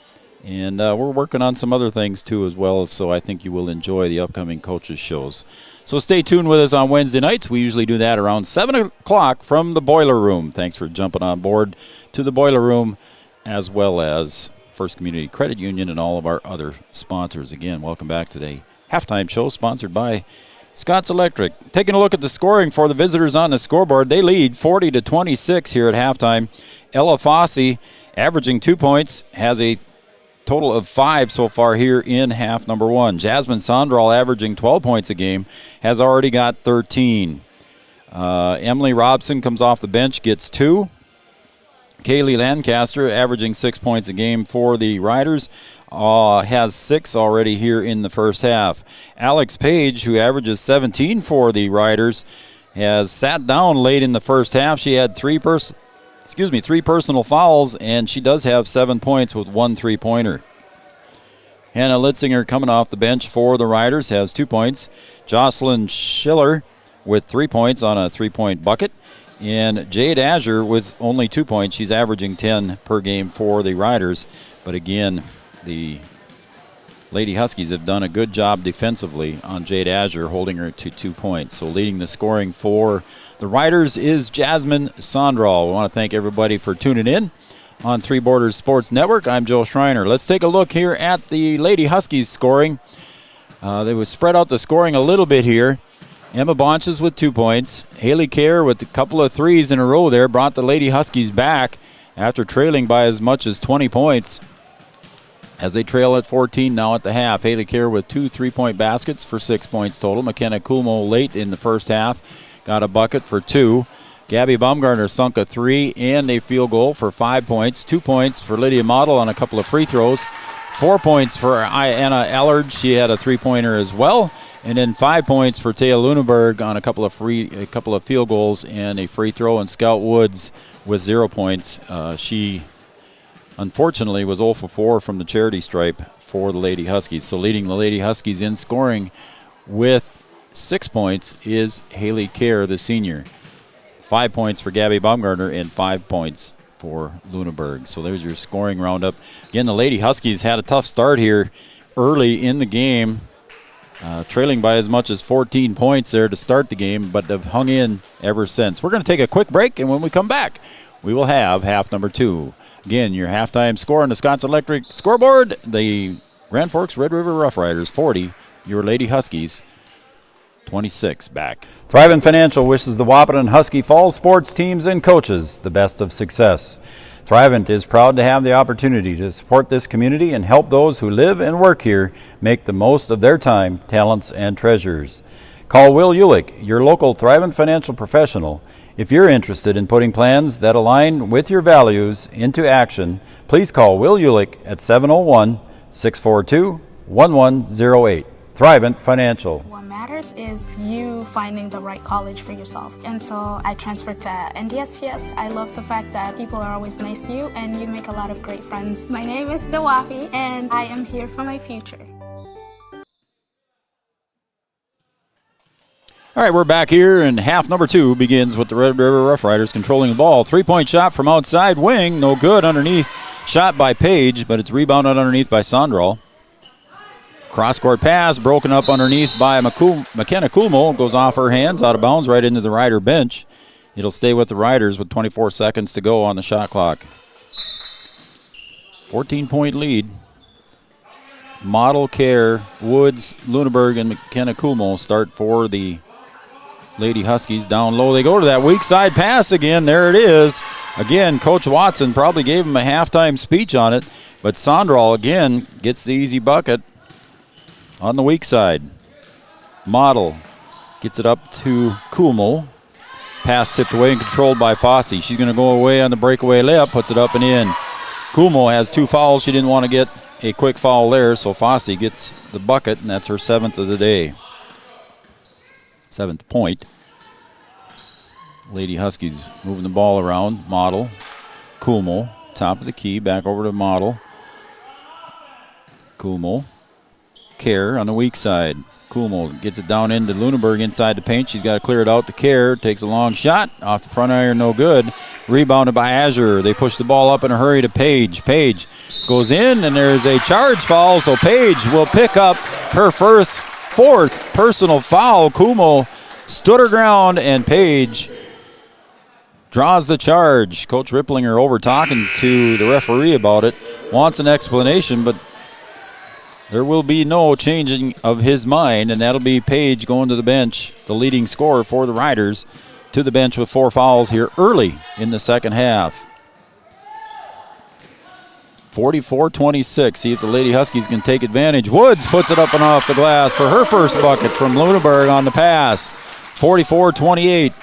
And we're working on some other things too as well, so I think you will enjoy the upcoming coaches shows. So stay tuned with us on Wednesday nights. We usually do that around 7 o'clock from the Boiler Room. Thanks for jumping on board to the Boiler Room, as well as First Community Credit Union and all of our other sponsors. Again, welcome back to the halftime show sponsored by Scott's Electric. Taking a look at the scoring for the visitors on the scoreboard, they lead 40-26 here at halftime. Ella Fossey, averaging 2 points, has a total of 5 so far here in half number 1. Jasmine Sondral, averaging 12 points a game, has already got 13. Emily Robson comes off the bench, gets 2. Kaylee Lancaster, averaging 6 points a game for the Riders, has 6 already here in the first half. Alex Page, who averages 17 for the Riders, has sat down late in the first half. She had 3 personal fouls, and she does have 7 points with 1 3-pointer. Hannah Litzinger, coming off the bench for the Riders, has 2 points. Jocelyn Schiller with 3 points on a 3-point bucket. And Jade Azure with only 2 points. She's averaging 10 per game for the Riders. But again, the Lady Huskies have done a good job defensively on Jade Azure, holding her to 2 points. So leading the scoring for the Riders is Jasmine Sondral. We want to thank everybody for tuning in on Three Borders Sports Network. I'm Joe Schreiner. Let's take a look here at the Lady Huskies scoring. They will spread out the scoring a little bit here. Emma Bonches with 2 points. Haley Kerr with a couple of threes in a row there brought the Lady Huskies back after trailing by as much as 20 points. As they trail at 14 now at the half. Haley Kerr with 2 3-point baskets for 6 points total. McKenna Kumo late in the first half got a bucket for 2. Gabby Baumgartner sunk a 3 and a field goal for 5 points. 2 points for Lydia Model on a couple of free throws. 4 points for Anna Allard. She had a 3-pointer as well. And then 5 points for Thea Luneberg on a couple of field goals and a free throw. And Scout Woods with 0 points. She unfortunately was 0 for 4 from the charity stripe for the Lady Huskies. So leading the Lady Huskies in scoring with 6 points is Haley Kerr, the senior. 5 points for Gabby Baumgartner and 5 points for Luneberg. So there's your scoring roundup. Again, the Lady Huskies had a tough start here early in the game. Trailing by as much as 14 points there to start the game, but they've hung in ever since. We're going to take a quick break, and when we come back, we will have half number 2. Again, your halftime score on the Scott's Electric scoreboard, the Grand Forks Red River Rough Riders 40, your Lady Huskies 26 back. Thrivent Financial wishes the Wahpeton Husky Falls sports teams and coaches the best of success. Thrivent is proud to have the opportunity to support this community and help those who live and work here make the most of their time, talents, and treasures. Call Will Ulick, your local Thrivent financial professional. If you're interested in putting plans that align with your values into action, please call Will Ulick at 701-642-1108. Thrivent Financial. What matters is you finding the right college for yourself. And so I transferred to NDSCS. I love the fact that people are always nice to you and you make a lot of great friends. My name is Dawafi and I am here for my future. All right, we're back here, and half number 2 begins with the Red River Rough Riders controlling the ball. 3-point shot from outside wing, no good underneath. Shot by Page, but it's rebounded underneath by Sondral. Cross-court pass broken up underneath by McKenna Kumo. Goes off her hands, out of bounds, right into the Rider bench. It'll stay with the Riders with 24 seconds to go on the shot clock. 14-point lead. Model, Care, Woods, Lunenburg, and McKenna Kumo start for the Lady Huskies. Down low they go to that weak side pass again. There it is. Again, Coach Watson probably gave him a halftime speech on it, but Sondral again gets the easy bucket on the weak side. Model gets it up to Kumo. Pass tipped away and controlled by Fossey. She's going to go away on the breakaway layup, puts it up and in. Kumo has 2 fouls. She didn't want to get a quick foul there, so Fossey gets the bucket, and that's her 7th of the day. 7th point. Lady Huskies moving the ball around. Model, Kumo, top of the key, back over to Model. Kumo, Care on the weak side. Kumo gets it down into Lunenburg inside the paint. She's got to clear it out to Care. Takes a long shot. Off the front iron, no good. Rebounded by Azure. They push the ball up in a hurry to Page. Page goes in, and there's a charge foul, so Page will pick up her 4th personal foul. Kumo stood her ground, and Page draws the charge. Coach Ripplinger over talking to the referee about it. Wants an explanation, but there will be no changing of his mind, and that'll be Page going to the bench, the leading scorer for the Riders, to the bench with 4 fouls here early in the second half. 44-26. See if the Lady Huskies can take advantage. Woods puts it up and off the glass for her first bucket from Lunenburg on the pass. 44-28.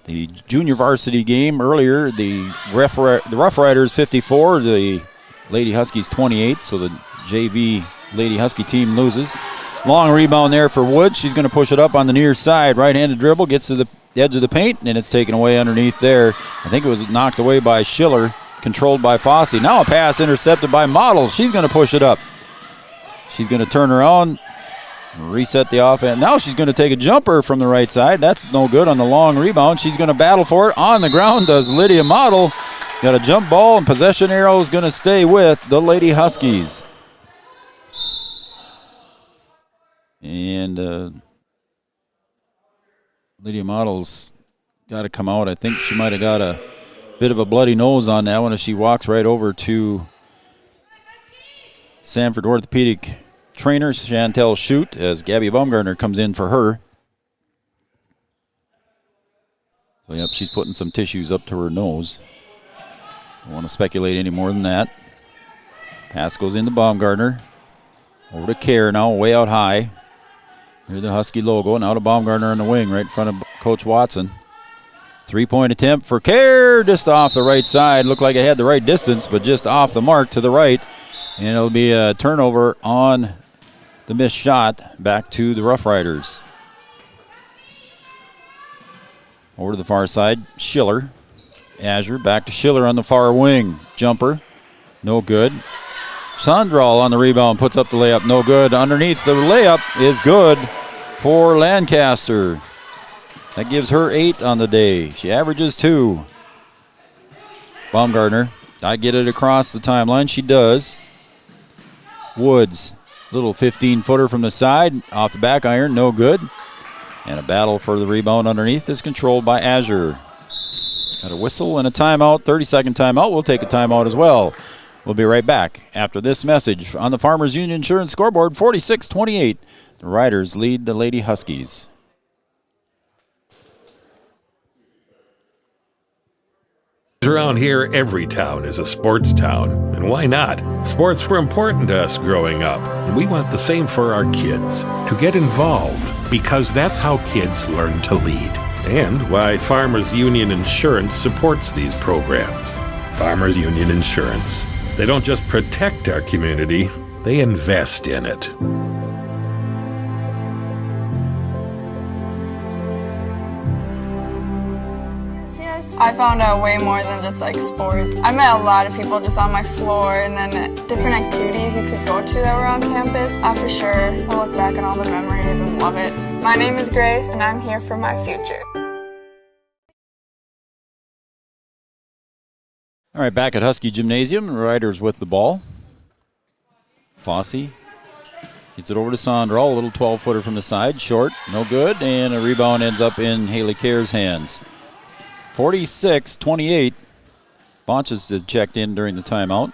The junior varsity game earlier, the Rough Riders 54, the Lady Huskies 28, so the JV Lady Husky team loses. Long rebound there for Woods. She's going to push it up on the near side. Right-handed dribble, gets to the edge of the paint, and it's taken away underneath there. I think it was knocked away by Schiller, controlled by Fossey. Now a pass intercepted by Model. She's going to push it up. She's going to turn around, reset the offense. Now she's going to take a jumper from the right side. That's no good on the long rebound. She's going to battle for it. On the ground does Lydia Model. Got a jump ball, and possession arrow is going to stay with the Lady Huskies. And Lydia Model's got to come out. I think she might have got a bit of a bloody nose on that one as she walks right over to Sanford Orthopedic trainer Chantel Shute as Gabby Baumgartner comes in for her. So, yep, she's putting some tissues up to her nose. Don't want to speculate any more than that. Pass goes into Baumgartner. Over to Care now, way out high. Here's the Husky logo. Now to Baumgartner on the wing right in front of Coach Watson. 3-point attempt for Care, just off the right side. Looked like it had the right distance, but just off the mark to the right. And it'll be a turnover on the missed shot back to the Rough Riders. Over to the far side, Schiller. Azure back to Schiller on the far wing. Jumper, no good. Sondral on the rebound, puts up the layup, no good. Underneath the layup is good for Lancaster. That gives her 8 on the day. She averages 2. Baumgartner, I get it across the timeline. She does. Woods, little 15-footer from the side, off the back iron, no good. And a battle for the rebound underneath is controlled by Azure. Got a whistle and a timeout, 30-second timeout. We'll take a timeout as well. We'll be right back after this message on the Farmers Union Insurance scoreboard, 46-28. The Riders lead the Lady Huskies. Around here, every town is a sports town. And why not? Sports were important to us growing up, and we want the same for our kids. To get involved, because that's how kids learn to lead. And why Farmers Union Insurance supports these programs. Farmers Union Insurance. They don't just protect our community, they invest in it. I found out way more than just like sports. I met a lot of people just on my floor, and then different activities you could go to that were on campus. I for sure I look back on all the memories and love it. My name is Grace, and I'm here for my future. All right, back at Husky Gymnasium, Riders with the ball. Fossey Gets it over to Sondral, a little 12-footer from the side, short, no good, and a rebound ends up in Haley Kerr's hands. 46-28. Bonches is checked in during the timeout.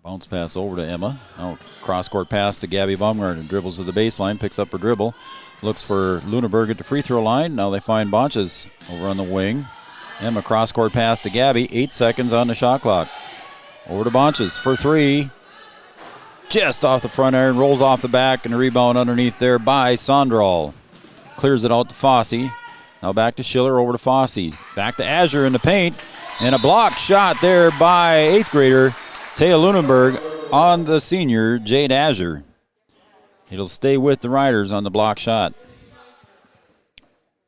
Bounce pass over to Emma. Now cross-court pass to Gabby Baumgartner. Dribbles to the baseline, picks up her dribble. Looks for Luneberg at the free throw line. Now they find Bonches over on the wing. Emma cross-court pass to Gabby. 8 seconds on the shot clock. Over to Bonches for three. Just off the front iron, rolls off the back, and a rebound underneath there by Sondral. Clears it out to Fossey. Now back to Schiller, over to Fossey. Back to Azure in the paint, and a block shot there by 8th grader Taya Lunenberg on the senior Jade Azure. It'll stay with the Riders on the block shot.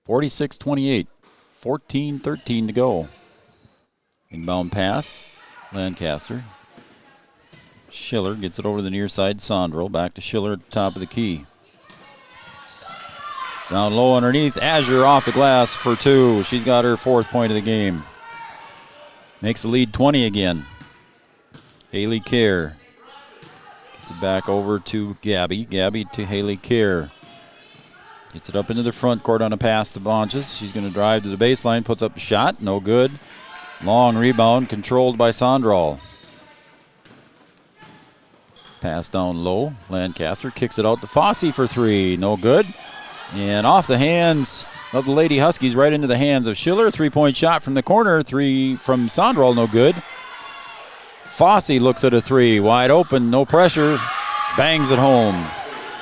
46-28, 14-13 to go. Inbound pass, Lancaster. Schiller gets it over to the near side, Sondral. Back to Schiller at the top of the key. Down low underneath, Azure off the glass for two. She's got her 4th point of the game. Makes the lead 20 again. Haley Kerr gets it back over to Gabby. Gabby to Haley Kerr. Gets it up into the front court on a pass to Bonches. She's going to drive to the baseline, puts up a shot, no good. Long rebound, controlled by Sondral. Pass down low. Lancaster kicks it out to Fossey for three. No good. And off the hands of the Lady Huskies, right into the hands of Schiller. 3-point shot from the corner. Three from Sondral, no good. Fossey looks at a three. Wide open, no pressure. Bangs it home.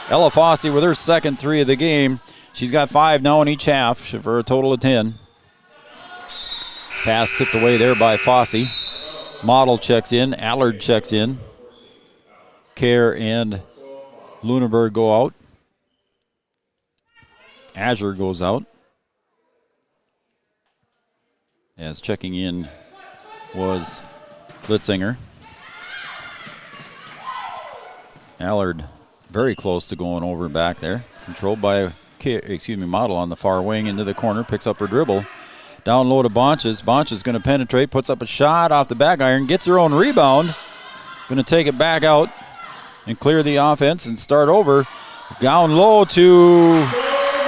Ella Fossey with her 2nd three of the game. She's got 5 now in each half for a total of 10. Pass tipped away there by Fossey. Model checks in. Allard checks in. Kerr and Lunenberg go out. Azure goes out. As checking in was Litzinger. Allard very close to going over back there. Controlled by Model on the far wing into the corner. Picks up her dribble. Down low to Bonches. Bonches going to penetrate. Puts up a shot off the back iron. Gets her own rebound. Going to take it back out and clear the offense and start over. Down low to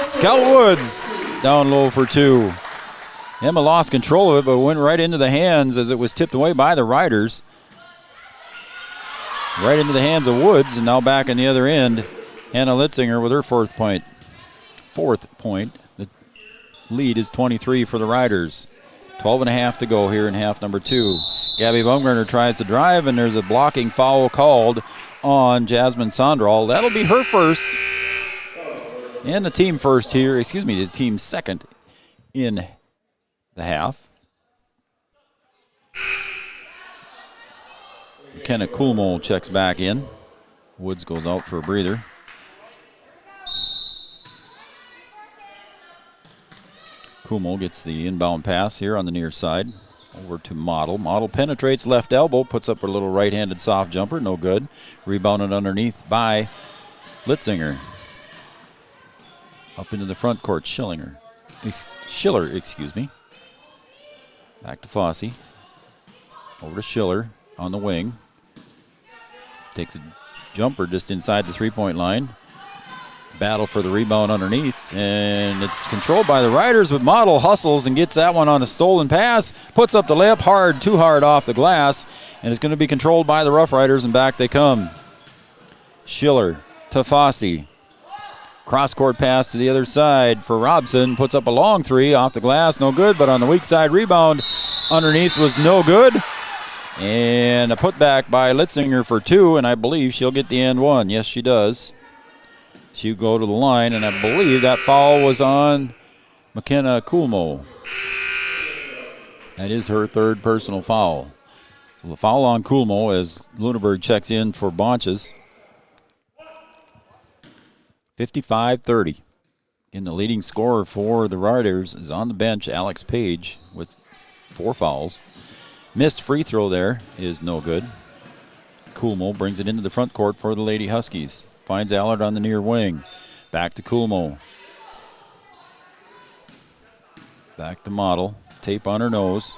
Scout Woods. Down low for two. Emma lost control of it, but went right into the hands as it was tipped away by the Riders. Right into the hands of Woods, and now back on the other end, Hannah Litzinger with her 4th point. 4th point. The lead is 23 for the Riders. 12.5 to go here in half number 2. Gabby Baumgartner tries to drive, and there's a blocking foul called on Jasmine Sondral. That'll be her first. And the team first here, the team 2nd in the half. McKenna Coolmo checks back in. Woods goes out for a breather. Coolmo gets the inbound pass here on the near side. Over to Model. Model penetrates left elbow, puts up her little right-handed soft jumper, no good. Rebounded underneath by Litzinger. Up into the front court, Schiller, Back to Fossey. Over to Schiller on the wing. Takes a jumper just inside the 3-point line. Battle for the rebound underneath, and it's controlled by the Riders, but Model hustles and gets that one on a stolen pass. Puts up the layup too hard off the glass, and it's going to be controlled by the Rough Riders, and back they come. Schiller to Fossey. Cross-court pass to the other side for Robson. Puts up a long three off the glass. No good, but on the weak side rebound underneath was no good. And a putback by Litzinger for two, and I believe she'll get the and one. Yes, she does. She'll go to the line, and I believe that foul was on McKenna Coolmo. That is her 3rd personal foul. So the foul on Coolmo as Lunenberg checks in for Bonches. 55-30. And the leading scorer for the Riders is on the bench, Alex Page, with 4 fouls. Missed free throw there is no good. Coolmo brings it into the front court for the Lady Huskies. Finds Allard on the near wing. Back to Coolmo. Back to Model. Tape on her nose.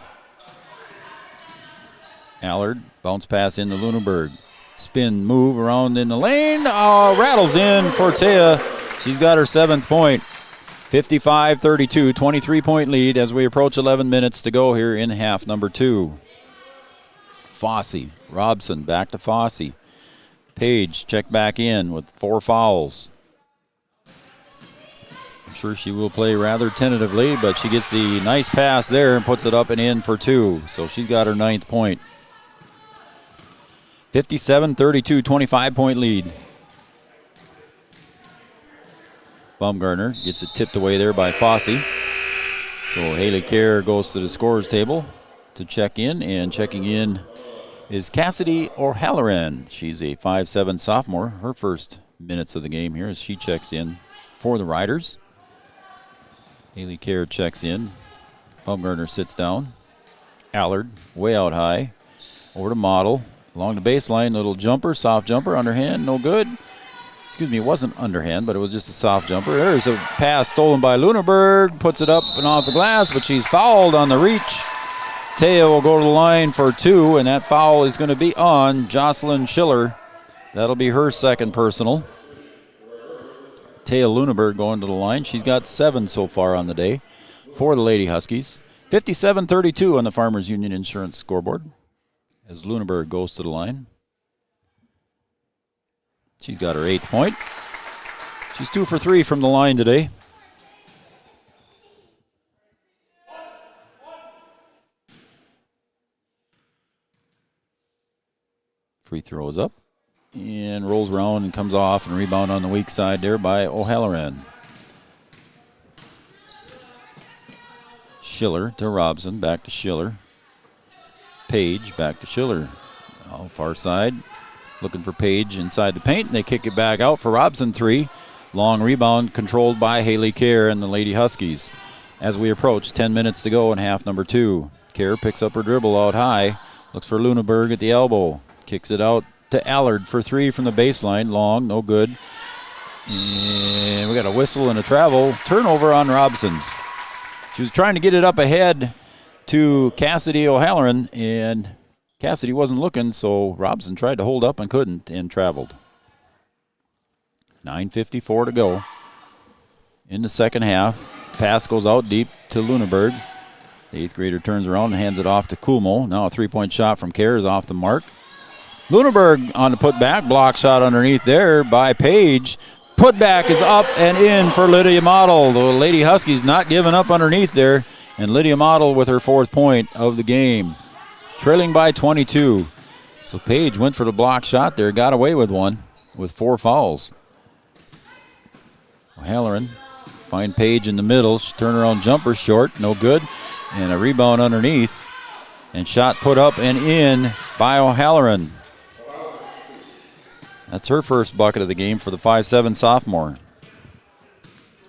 Allard, bounce pass into Lunenberg. Spin move around in the lane. Rattles in for Taya. She's got her 7th point. 55-32, 23-point lead as we approach 11 minutes to go here in half number 2. Fossey, Robson, back to Fossey. Page, check back in with 4 fouls. I'm sure she will play rather tentatively, but she gets the nice pass there and puts it up and in for 2. So she's got her 9th point. 57-32, 25-point lead. Baumgartner gets it tipped away there by Fossey. So Haley Kerr goes to the scorer's table to check in, and checking in is Cassidy O'Halloran. She's a 5'7" sophomore. Her first minutes of the game here as she checks in for the Riders. Haley Kerr checks in. Baumgartner sits down. Allard way out high. Over to Model. Along the baseline, little jumper, soft jumper, underhand, no good. Excuse me, it wasn't underhand, but it was just a soft jumper. There's a pass stolen by Luneberg, puts it up and off the glass, but she's fouled on the reach. Taya will go to the line for 2, and that foul is going to be on Jocelyn Schiller. That'll be her 2nd personal. Taya Luneberg going to the line. She's got 7 so far on the day for the Lady Huskies. 57-32 on the Farmers Union Insurance scoreboard as Luneberg goes to the line. She's got her 8th point. She's 2 for 3 from the line today. Free throw is up and rolls around and comes off, and rebound on the weak side there by O'Halloran. Schiller to Robson, back to Schiller. Page, back to Schiller. Far side, looking for Page inside the paint, and they kick it back out for Robson. 3. Long rebound controlled by Haley Kerr and the Lady Huskies. As we approach 10 minutes to go in half number 2. Kerr picks up her dribble out high, looks for Luneberg at the elbow, kicks it out to Allard for 3 from the baseline. Long, no good. And we got a whistle and a travel. Turnover on Robson. She was trying to get it up ahead to Cassidy O'Halloran, and Cassidy wasn't looking, so Robson tried to hold up and couldn't, and traveled. 9:54 to go in the second half. Pass goes out deep to Luneberg. The 8th grader turns around and hands it off to Kuhlmo. Now a 3-point shot from Kerr is off the mark. Luneberg on the putback. Block shot underneath there by Page. Putback is up and in for Lydia Model. The Lady Huskies not giving up underneath there. And Lydia Model with her 4th point of the game. Trailing by 22. So Page went for the block shot there. Got away with one with 4 fouls. O'Halloran find Page in the middle. Turnaround jumper short. No good. And a rebound underneath. And shot put up and in by O'Halloran. That's her first bucket of the game for the 5'7" sophomore.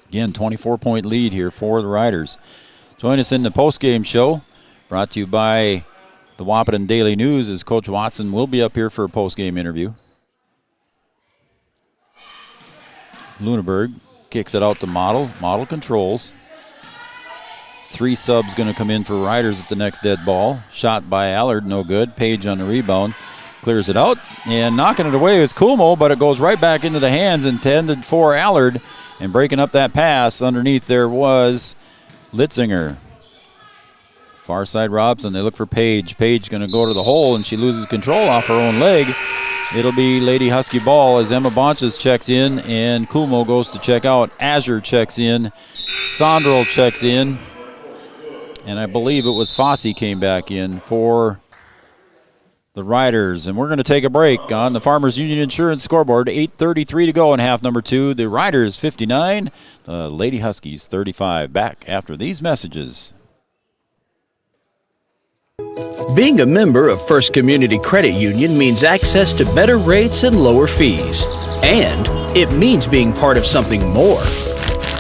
Again, 24-point lead here for the Riders. Join us in the postgame show, brought to you by the Wahpeton Daily News, as Coach Watson will be up here for a postgame interview. Luneberg kicks it out to Model. Model controls. 3 subs going to come in for Riders at the next dead ball. Shot by Allard, no good. Page on the rebound. Clears it out, and knocking it away is Kuhlmo, but it goes right back into the hands intended for Allard. And breaking up that pass underneath there was Litzinger. Far side Robson, they look for Page. Page going to go to the hole, and she loses control off her own leg. It'll be Lady Husky ball as Emma Bonches checks in, and Kuhlmo goes to check out. Azure checks in. Sondrel checks in. And I believe it was Fossey came back in for the Riders. And we're going to take a break on the Farmers Union Insurance scoreboard. 8:33 to go in half number 2. The Riders 59, the Lady Huskies 35. Back after these messages. Being a member of First Community Credit Union means access to better rates and lower fees. And it means being part of something more.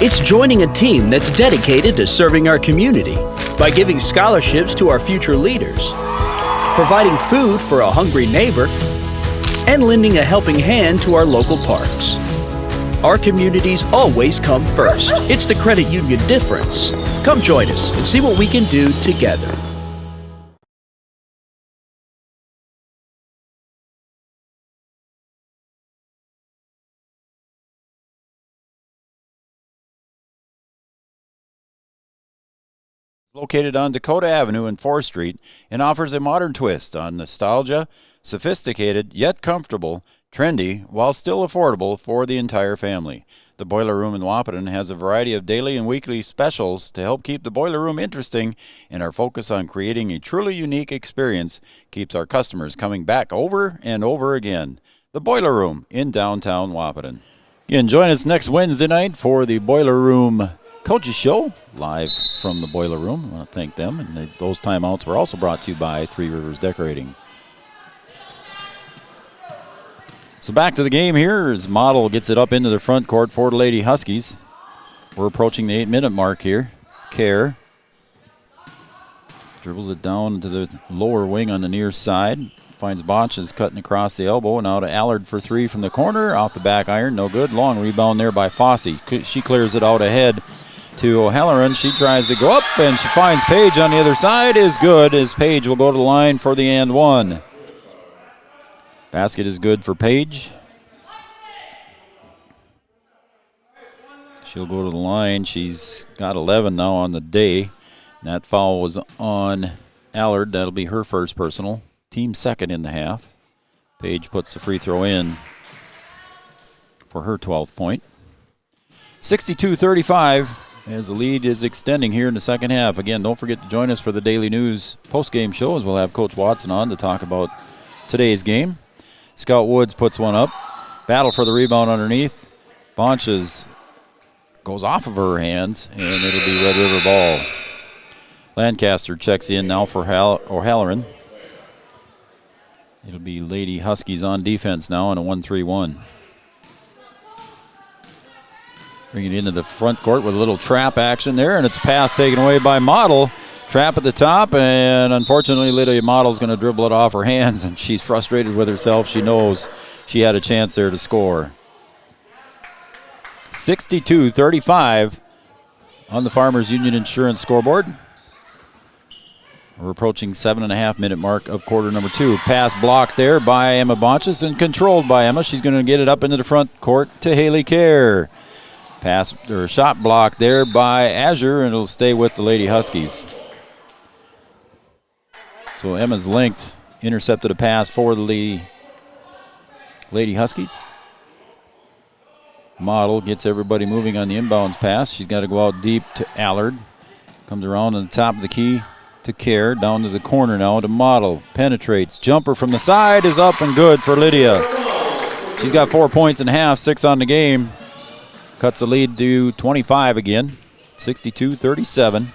It's joining a team that's dedicated to serving our community by giving scholarships to our future leaders, providing food for a hungry neighbor, and lending a helping hand to our local parks. Our communities always come first. It's the credit union difference. Come join us and see what we can do together. Located on Dakota Avenue and 4th Street, and offers a modern twist on nostalgia, sophisticated yet comfortable, trendy while still affordable for the entire family. The Boiler Room in Wahpeton has a variety of daily and weekly specials to help keep the Boiler Room interesting, and our focus on creating a truly unique experience keeps our customers coming back over and over again. The Boiler Room in downtown Wahpeton. Again, join us next Wednesday night for the Boiler Room Coaches Show, live from the Boiler Room. I want to thank them, and those timeouts were also brought to you by Three Rivers Decorating. So back to the game here as Model gets it up into the front court for the Lady Huskies. We're approaching the 8-minute mark here. Kerr dribbles it down to the lower wing on the near side. Finds Bonches cutting across the elbow. Now to Allard for three from the corner. Off the back iron. No good. Long rebound there by Fossey. She clears it out ahead to O'Halloran. She tries to go up, and she finds Page on the other side. Is good, as Page will go to the line for the and one. Basket is good for Page. She'll go to the line. She's got 11 now on the day. And that foul was on Allard. That'll be her first personal. Team second in the half. Page puts the free throw in for her 12th point. 62-35 as the lead is extending here in the second half. Again, don't forget to join us for the Daily News post-game show, as we'll have Coach Watson on to talk about today's game. Scout Woods puts one up. Battle for the rebound underneath. Bonches goes off of her hands, and it'll be Red River ball. Lancaster checks in now for O'Halloran. It'll be Lady Huskies on defense now in a 1-3-1. Bring it into the front court with a little trap action there, and it's a pass taken away by Model. Trap at the top, and unfortunately Lydia Model's going to dribble it off her hands, and she's frustrated with herself. She knows she had a chance there to score. 62-35 on the Farmers Union Insurance scoreboard. We're approaching 7.5-minute mark of quarter number 2. Pass blocked there by Emma Bonches and controlled by Emma. She's going to get it up into the front court to Haley Kerr. Pass or shot blocked there by Azure, and it'll stay with the Lady Huskies. So Emma's linked, intercepted a pass for the Lady Huskies. Model gets everybody moving on the inbounds pass. She's got to go out deep to Allard. Comes around on the top of the key to Kerr. Down to the corner now to Model. Penetrates. Jumper from the side is up and good for Lydia. She's got 4 points in half, 6 on the game. Cuts the lead to 25 again. 62-37.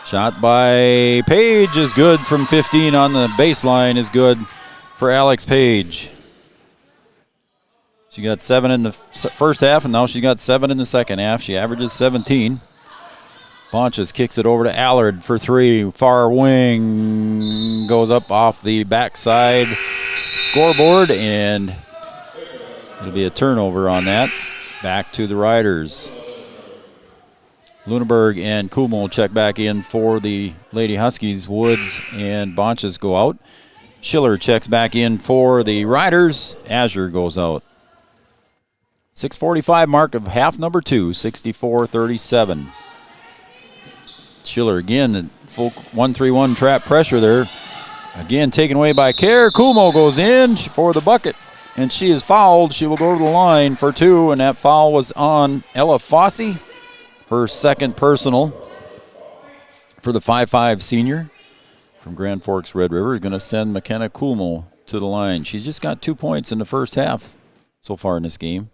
Shot by Page is good from 15 on the baseline, is good for Alex Page. She got 7 in the first half, and now she got 7 in the second half. She averages 17. Bonches kicks it over to Allard for 3. Far wing goes up off the backside scoreboard, and it'll be a turnover on that. Back to the Riders. Lunenburg and Kumo check back in for the Lady Huskies. Woods and Bonches go out. Schiller checks back in for the Riders. Azure goes out. 6:45 mark of half number 2, 64-37. Schiller again, the full 1-3-1 trap pressure there. Again taken away by Kerr. Kumo goes in for the bucket, and she is fouled. She will go to the line for 2, and that foul was on Ella Fossey. Her second personal for the 5'5 senior from Grand Forks Red River is going to send McKenna Kumo to the line. She's just got 2 points in the first half so far in this game.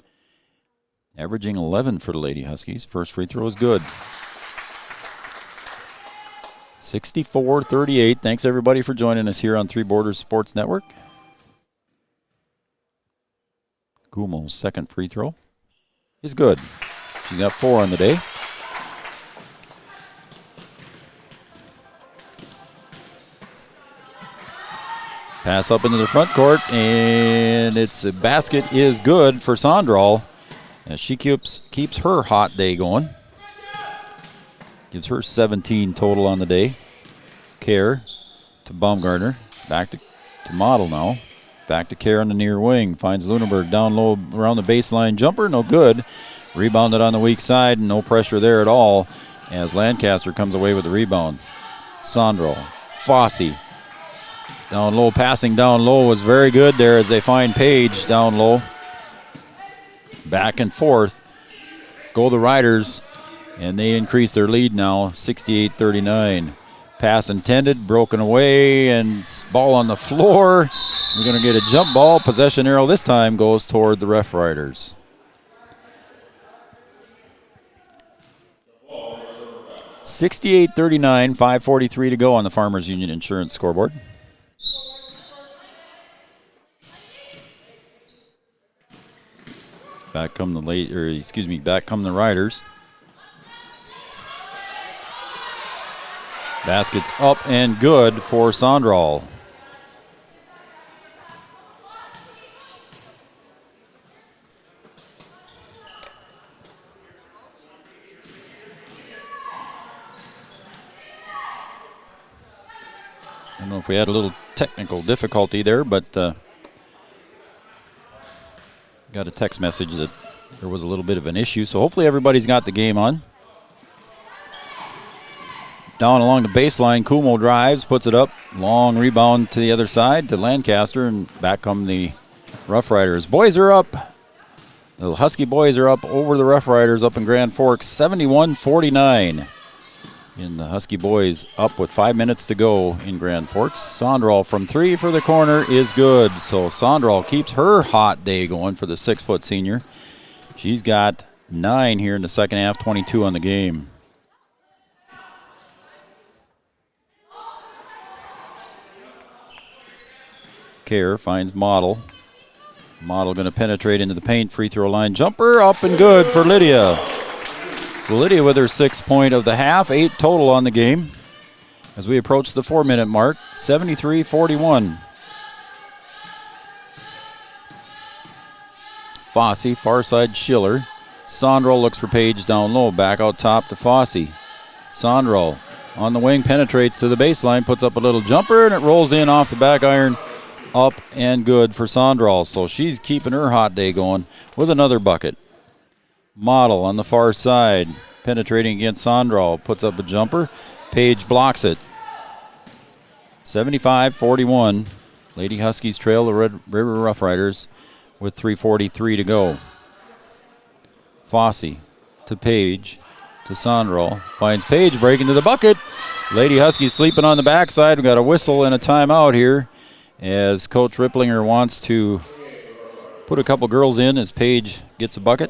Averaging 11 for the Lady Huskies. First free throw is good. 64-38. Thanks everybody for joining us here on Three Borders Sports Network. Kumo's second free throw is good. She's got 4 on the day. Pass up into the front court, and it's a basket is good for Sondral as she keeps her hot day going. Gives her 17 total on the day. Kerr to Baumgartner. Back to Model now. Back to Kerr on the near wing. Finds Lunenburg down low around the baseline. Jumper, no good. Rebounded on the weak side, no pressure there at all as Lancaster comes away with the rebound. Sandro, Fossey, down low, passing down low was very good there as they find Page down low. Back and forth go the Riders, and they increase their lead now, 68-39. Pass intended, broken away, and ball on the floor. We're going to get a jump ball. Possession arrow this time goes toward the Rough Riders. (68-39), 5:43 to go on the Farmers Union Insurance scoreboard. Back come the Riders. Basket's up and good for Sondral. I don't know if we had a little technical difficulty there, but got a text message that there was a little bit of an issue, so hopefully everybody's got the game on. Down along the baseline, Kumo drives, puts it up. Long rebound to the other side to Lancaster, and back come the Rough Riders. Boys are up. The Husky boys are up over the Rough Riders up in Grand Forks, 71-49. And the Husky boys up with 5 minutes to go in Grand Forks. Sondral from three for the corner is good. So Sondral keeps her hot day going for the 6-foot senior. She's got 9 here in the second half, 22 on the game. Kerr finds Model. Model going to penetrate into the paint, free throw line jumper, up and good for Lydia. So Lydia with her 6th point of the half, 8 total on the game. As we approach the 4-minute mark, 73-41. Fossey, far side Schiller. Sondral looks for Page down low, back out top to Fossey. Sondral on the wing, penetrates to the baseline, puts up a little jumper, and it rolls in off the back iron. Up and good for Sondral. So she's keeping her hot day going with another bucket. Model on the far side, penetrating against Sondral, puts up a jumper. Page blocks it. 75-41. Lady Huskies trail the Red River Rough Riders with 3:43 to go. Fossey to Page to Sondral. Finds Page breaking to the bucket. Lady Huskies sleeping on the backside. We've got a whistle and a timeout here as Coach Ripplinger wants to put a couple girls in as Page gets a bucket.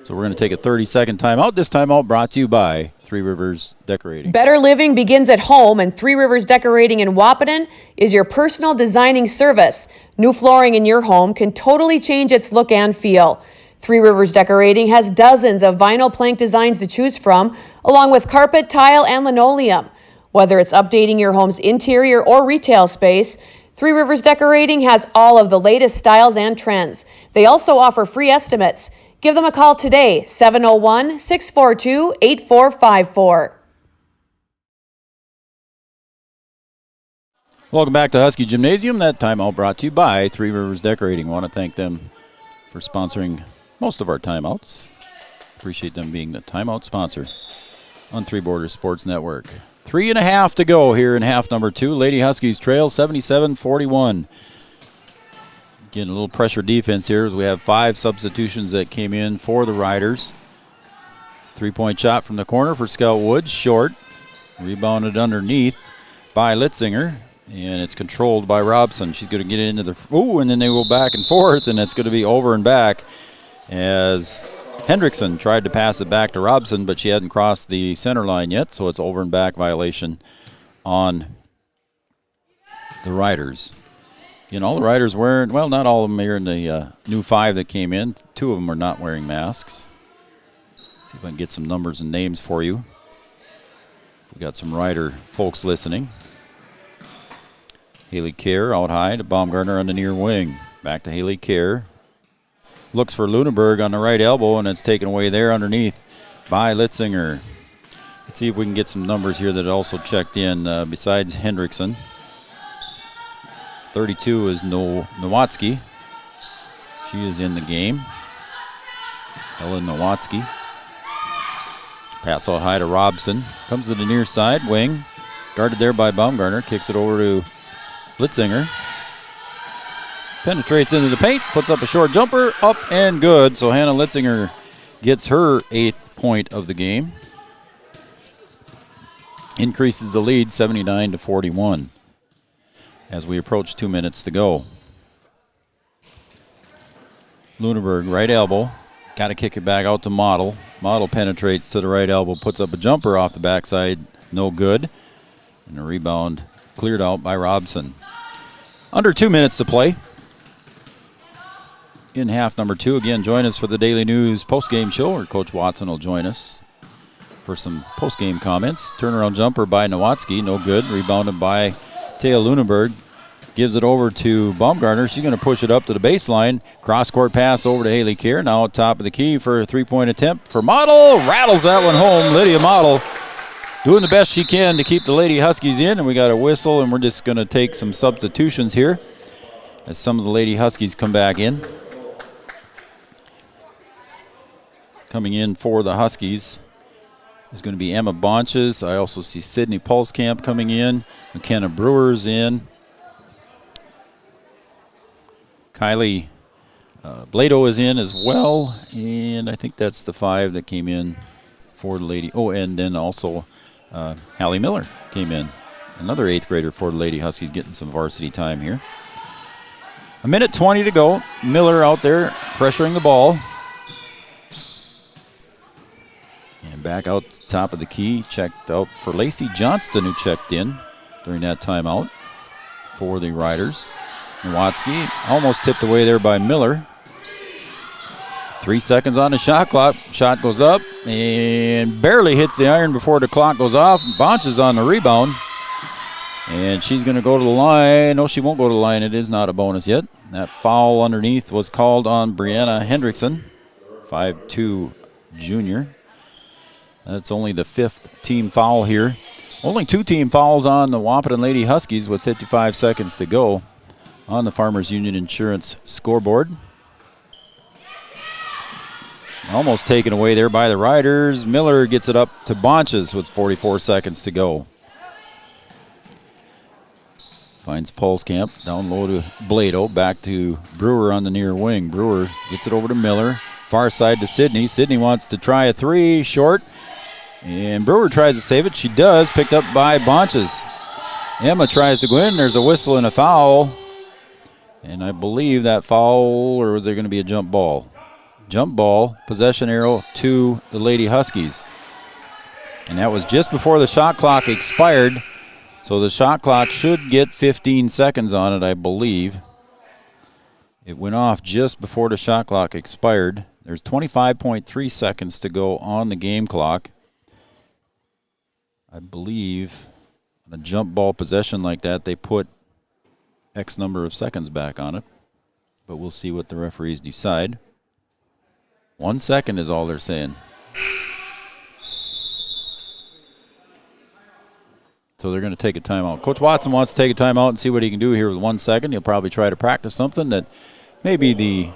So we're going to take a 30-second timeout. This timeout brought to you by Three Rivers Decorating. Better living begins at home, and Three Rivers Decorating in Wahpeton is your personal designing service. New flooring in your home can totally change its look and feel. Three Rivers Decorating has dozens of vinyl plank designs to choose from, along with carpet, tile, and linoleum. Whether it's updating your home's interior or retail space, Three Rivers Decorating has all of the latest styles and trends. They also offer free estimates. Give them a call today, 701-642-8454. Welcome back to Husky Gymnasium. That timeout brought to you by Three Rivers Decorating. I want to thank them for sponsoring most of our timeouts. Appreciate them being the timeout sponsor on Three Borders Sports Network. 3.5 to go here in half number 2. Lady Huskies trail 77-41. Getting a little pressure defense here as we have 5 substitutions that came in for the Riders. 3-point shot from the corner for Scout Woods, short. Rebounded underneath by Litzinger, and it's controlled by Robson. She's going to get it into the, and then they go back and forth, and it's going to be over and back as Hendrickson tried to pass it back to Robson, but she hadn't crossed the center line yet, so it's over and back violation on the Riders. You know, all the Riders wearing, well, not all of them here in the new 5 that came in. 2 of them are not wearing masks. See if I can get some numbers and names for you. We got some Rider folks listening. Haley Kerr out high to Baumgartner on the near wing. Back to Haley Kerr. Looks for Lunenburg on the right elbow, and it's taken away there underneath by Litzinger. Let's see if we can get some numbers here that also checked in besides Hendrickson. 32 is Nowatzki. She is in the game. Ellen Nowatzki. Pass out high to Robson. Comes to the near side, wing. Guarded there by Baumgartner. Kicks it over to Litzinger. Penetrates into the paint. Puts up a short jumper. Up and good. So Hannah Litzinger gets her 8th point of the game. Increases the lead 79-41 as we approach 2 minutes to go. Lunenburg, right elbow. Got to kick it back out to Model. Model penetrates to the right elbow, puts up a jumper off the backside. No good. And a rebound cleared out by Robson. Under 2 minutes to play. In half number 2. Again, join us for the Daily News postgame show, where Coach Watson will join us for some postgame comments. Turnaround jumper by Nowatzki. No good. Rebounded by Thea Lunenburg. Gives it over to Baumgartner. She's going to push it up to the baseline. Cross-court pass over to Haley Keir. Now at top of the key for a three-point attempt for Model. Rattles that one home. Lydia Model doing the best she can to keep the Lady Huskies in. And we got a whistle, and we're just going to take some substitutions here as some of the Lady Huskies come back in. Coming in for the Huskies is going to be Emma Bonches. I also see Sydney Pulskamp coming in. McKenna Brewer's in. Kylie Blado is in as well, and I think that's the 5 that came in for the Lady. Oh, and then also Hallie Miller came in, another 8th grader for the Lady Huskies, getting some varsity time here. 1:20 to go. Miller out there pressuring the ball. And back out top of the key, checked out for Lacey Johnston, who checked in during that timeout for the Riders. Nowatzki almost tipped away there by Miller. 3 seconds on the shot clock. Shot goes up and barely hits the iron before the clock goes off. Bonches on the rebound. And she's going to go to the line. No, she won't go to the line. It is not a bonus yet. That foul underneath was called on Brianna Hendrickson, 5'2" junior. That's only the 5th team foul here. Only 2 team fouls on the Wahpeton Lady Huskies with 55 seconds to go on the Farmers Union Insurance scoreboard. Almost taken away there by the Riders. Miller gets it up to Bonches with 44 seconds to go. Finds Pulskamp, down low to Blado, back to Brewer on the near wing. Brewer gets it over to Miller, far side to Sydney. Sydney wants to try a 3, short, and Brewer tries to save it. She does, picked up by Bonches. Emma tries to go in. There's a whistle and a foul. And I believe that foul, or was there going to be a jump ball? Jump ball, possession arrow to the Lady Huskies. And that was just before the shot clock expired. So the shot clock should get 15 seconds on it, I believe. It went off just before the shot clock expired. There's 25.3 seconds to go on the game clock. I believe on a jump ball possession like that, they put X number of seconds back on it, but we'll see what the referees decide. 1 second is all they're saying. So they're going to take a timeout. Coach Watson wants to take a timeout and see what he can do here with 1 second. He'll probably try to practice something that maybe the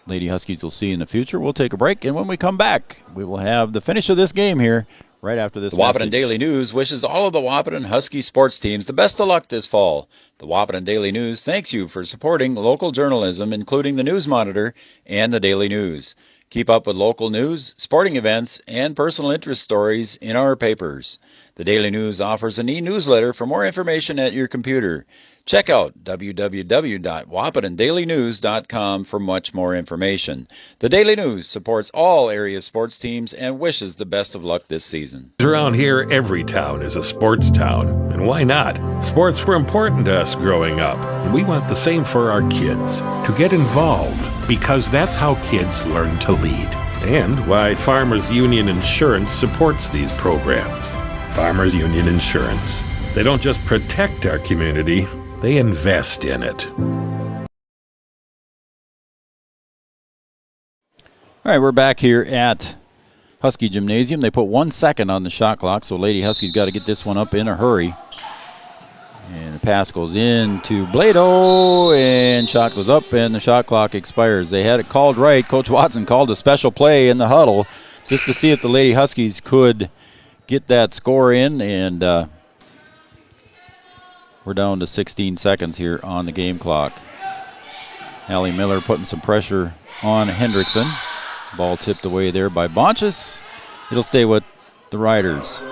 Lady Huskies will see in the future. We'll take a break, and when we come back, we will have the finish of this game here right after this message. Wahpeton Daily News wishes all of the Wahpeton Husky sports teams the best of luck this fall. The Wahpeton Daily News thanks you for supporting local journalism, including the News Monitor and the Daily News. Keep up with local news, sporting events, and personal interest stories in our papers. The Daily News offers an e-newsletter for more information at your computer. Check out www.wahpetondailynews.com for much more information. The Daily News supports all area sports teams and wishes the best of luck this season. Around here, every town is a sports town. And why not? Sports were important to us growing up, and we want the same for our kids. To get involved, because that's how kids learn to lead. And why Farmers Union Insurance supports these programs. Farmers Union Insurance. They don't just protect our community, they invest in it. All right, we're back here at Husky Gymnasium. They put 1 second on the shot clock, so Lady Huskies got to get this one up in a hurry. And The pass goes in to Blado, and shot goes up, and the shot clock expires. They had it called right. Coach Watson called a special play in the huddle just to see if the Lady Huskies could get that score in, and we're down to 16 seconds here on the game clock. Allie Miller putting some pressure on Hendrickson. Ball tipped away there by Bonchus. It'll stay with the Riders.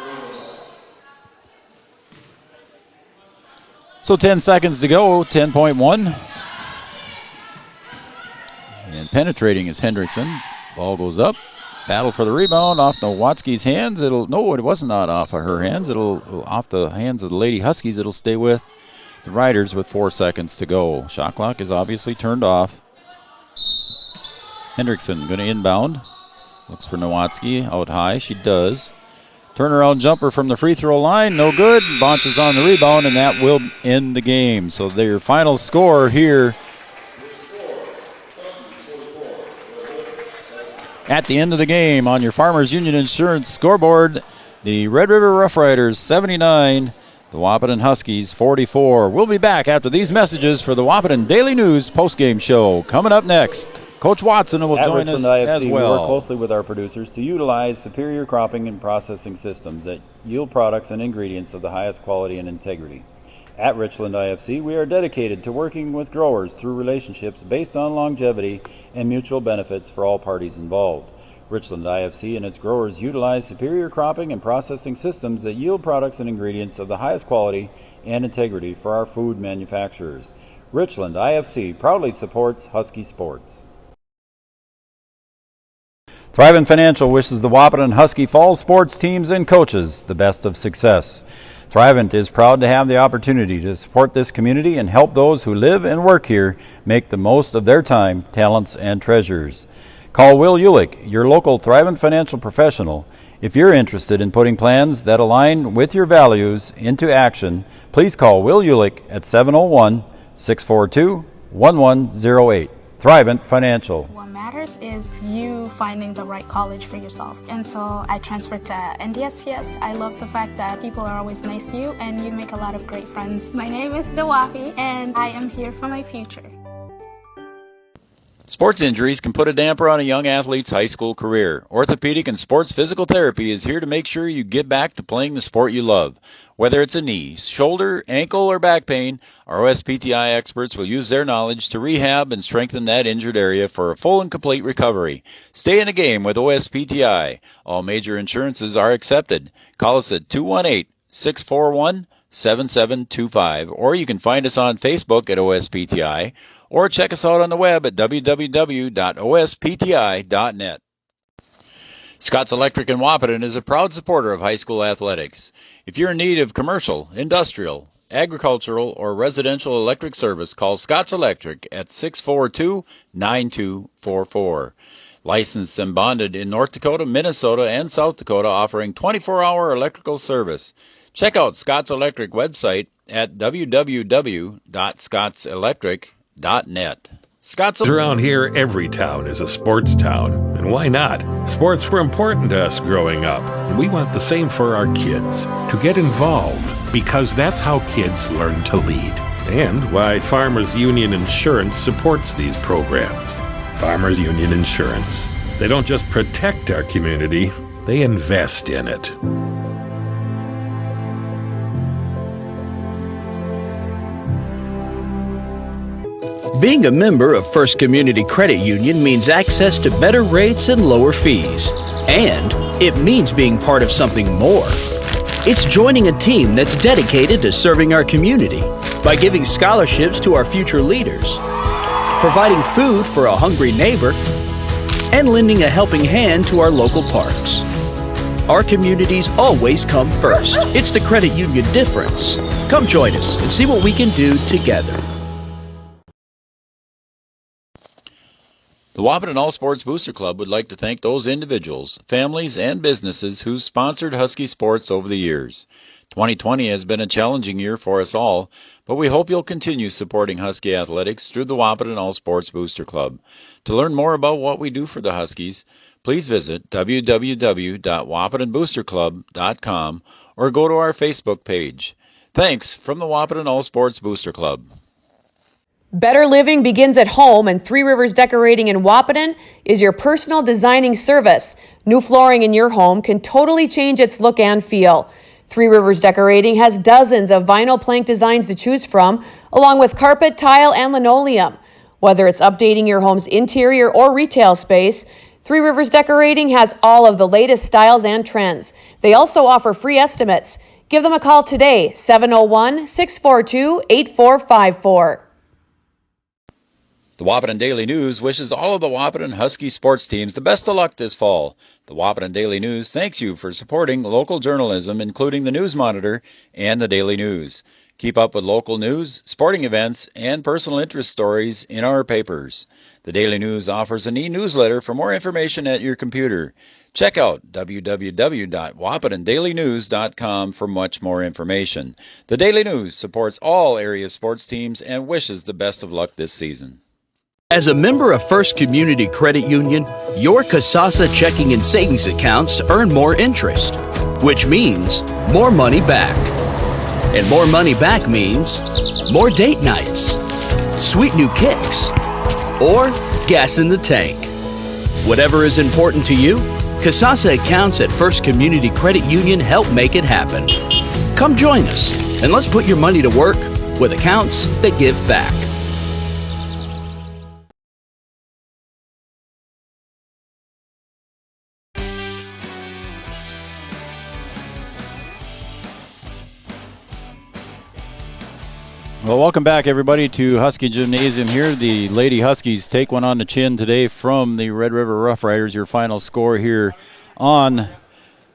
So 10 seconds to go, 10.1. And penetrating is Hendrickson. Ball goes up. Battle for the rebound off Nowatzki's hands. It was not off of her hands. It'll off the hands of the Lady Huskies. It'll stay with the Riders with 4 seconds to go. Shot clock is obviously turned off. Hendrickson going to inbound. Looks for Nowatzki out high. She does. Turnaround jumper from the free throw line. No good. Bonch is on the rebound, and that will end the game. So their final score here at the end of the game on your Farmers Union Insurance scoreboard, the Red River Rough Riders 79, the Wahpeton Huskies 44. We'll be back after these messages for the Wahpeton Daily News postgame show. Coming up next, Coach Watson will join us as well. We work closely with our producers to utilize superior cropping and processing systems that yield products and ingredients of the highest quality and integrity. At Richland IFC, we are dedicated to working with growers through relationships based on longevity and mutual benefits for all parties involved. Richland IFC and its growers utilize superior cropping and processing systems that yield products and ingredients of the highest quality and integrity for our food manufacturers. Richland IFC proudly supports Husky sports. Thrivent Financial wishes the Wahpeton Husky Fall sports teams and coaches the best of success. Thrivent is proud to have the opportunity to support this community and help those who live and work here make the most of their time, talents, and treasures. Call Will Ulick, your local Thrivent financial professional. If you're interested in putting plans that align with your values into action, please call Will Ulick at 701-642-1108. Thrivent Financial. What matters is you finding the right college for yourself. And so I transferred to NDSCS. I love the fact that people are always nice to you and you make a lot of great friends. My name is Dawafi and I am here for my future. Sports injuries can put a damper on a young athlete's high school career. Orthopedic and sports physical therapy is here to make sure you get back to playing the sport you love. Whether it's a knee, shoulder, ankle, or back pain, our OSPTI experts will use their knowledge to rehab and strengthen that injured area for a full and complete recovery. Stay in the game with OSPTI. All major insurances are accepted. Call us at 218-641-7725, or you can find us on Facebook at OSPTI, or check us out on the web at www.ospti.net. Scott's Electric in Wahpeton is a proud supporter of high school athletics. If you're in need of commercial, industrial, agricultural, or residential electric service, call Scott's Electric at 642-9244. Licensed and bonded in North Dakota, Minnesota, and South Dakota, offering 24-hour electrical service. Check out Scott's Electric website at www.scottselectric.net. Around here, every town is a sports town. And why not? Sports were important to us growing up, and we want the same for our kids. To get involved, because that's how kids learn to lead. And why Farmers Union Insurance supports these programs. Farmers Union Insurance. They don't just protect our community, they invest in it. Being a member of First Community Credit Union means access to better rates and lower fees. And it means being part of something more. It's joining a team that's dedicated to serving our community by giving scholarships to our future leaders, providing food for a hungry neighbor, and lending a helping hand to our local parks. Our communities always come first. It's the credit union difference. Come join us and see what we can do together. The Wahpeton All Sports Booster Club would like to thank those individuals, families, and businesses who sponsored Husky sports over the years. 2020 has been a challenging year for us all, but we hope you'll continue supporting Husky athletics through the Wahpeton All Sports Booster Club. To learn more about what we do for the Huskies, please visit www.wahpetonboosterclub.com or go to our Facebook page. Thanks from the Wahpeton All Sports Booster Club. Better living begins at home, and Three Rivers Decorating in Wahpeton is your personal designing service. New flooring in your home can totally change its look and feel. Three Rivers Decorating has dozens of vinyl plank designs to choose from, along with carpet, tile, and linoleum. Whether it's updating your home's interior or retail space, Three Rivers Decorating has all of the latest styles and trends. They also offer free estimates. Give them a call today, 701-642-8454. The Wahpeton Daily News wishes all of the Wahpeton Husky sports teams the best of luck this fall. The Wahpeton Daily News thanks you for supporting local journalism, including the News Monitor and the Daily News. Keep up with local news, sporting events, and personal interest stories in our papers. The Daily News offers an e-newsletter for more information at your computer. Check out www.wahpetondailynews.com for much more information. The Daily News supports all area sports teams and wishes the best of luck this season. As a member of First Community Credit Union, your Kasasa checking and savings accounts earn more interest, which means more money back. And more money back means more date nights, sweet new kicks, or gas in the tank. Whatever is important to you, Kasasa accounts at First Community Credit Union help make it happen. Come join us, and let's put your money to work with accounts that give back. Well, welcome back, everybody, to Husky Gymnasium here. The Lady Huskies take one on the chin today from the Red River Rough Riders. Your final score here on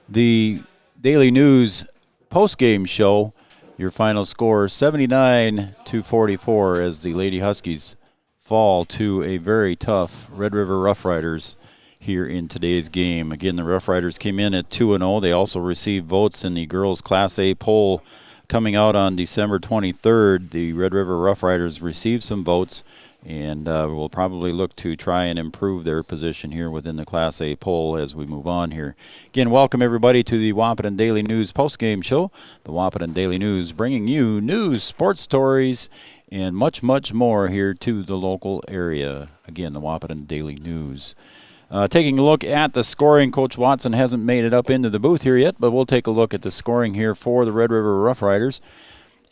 the Daily News postgame show. Your final score, 79-44, as the Lady Huskies fall to a very tough Red River Rough Riders here in today's game. Again, the Rough Riders came in at 2-0. They also received votes in the girls' Class A poll coming out on December 23rd. The Red River Rough Riders received some votes, and will probably look to try and improve their position here within the Class A poll as we move on here. Again, welcome everybody to the Wahpeton Daily News postgame show. The Wahpeton Daily News bringing you news, sports stories, and much, much more here to the local area. Again, the Wahpeton Daily News. Taking a look at the scoring, Coach Watson hasn't made it up into the booth here yet, but we'll take a look at the scoring here for the Red River Rough Riders.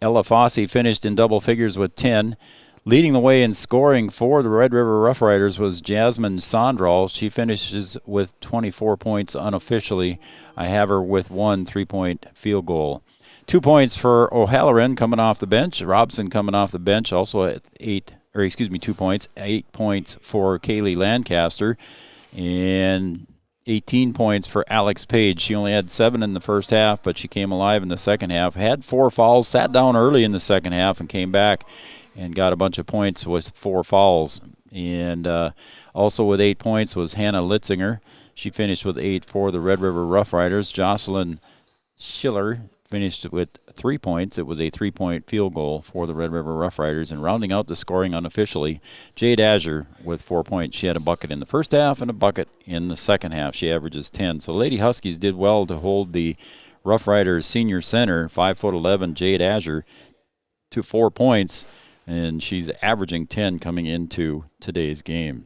Ella Fossey finished in double figures with 10. Leading the way in scoring for the Red River Rough Riders was Jasmine Sondral. She finishes with 24 points unofficially. I have her with 1 3-point field goal. 2 points for O'Halloran coming off the bench. Robson coming off the bench also at 2 points. 8 points for Kaylee Lancaster. And 18 points for Alex Page. She only had 7 in the first half, but she came alive in the second half. Had 4 fouls, sat down early in the second half, and came back and got a bunch of points with 4 fouls. And also with 8 points was Hannah Litzinger. She finished with 8 for the Red River Rough Riders. Jocelyn Schiller finished with 3 points. It was a 3-point field goal for the Red River Rough Riders. And rounding out the scoring unofficially, Jade Azure with 4 points. She had a bucket in the first half and a bucket in the second half. She averages 10. So Lady Huskies did well to hold the Rough Riders senior center, 5'11", Jade Azure, to 4 points. And she's averaging 10 coming into today's game.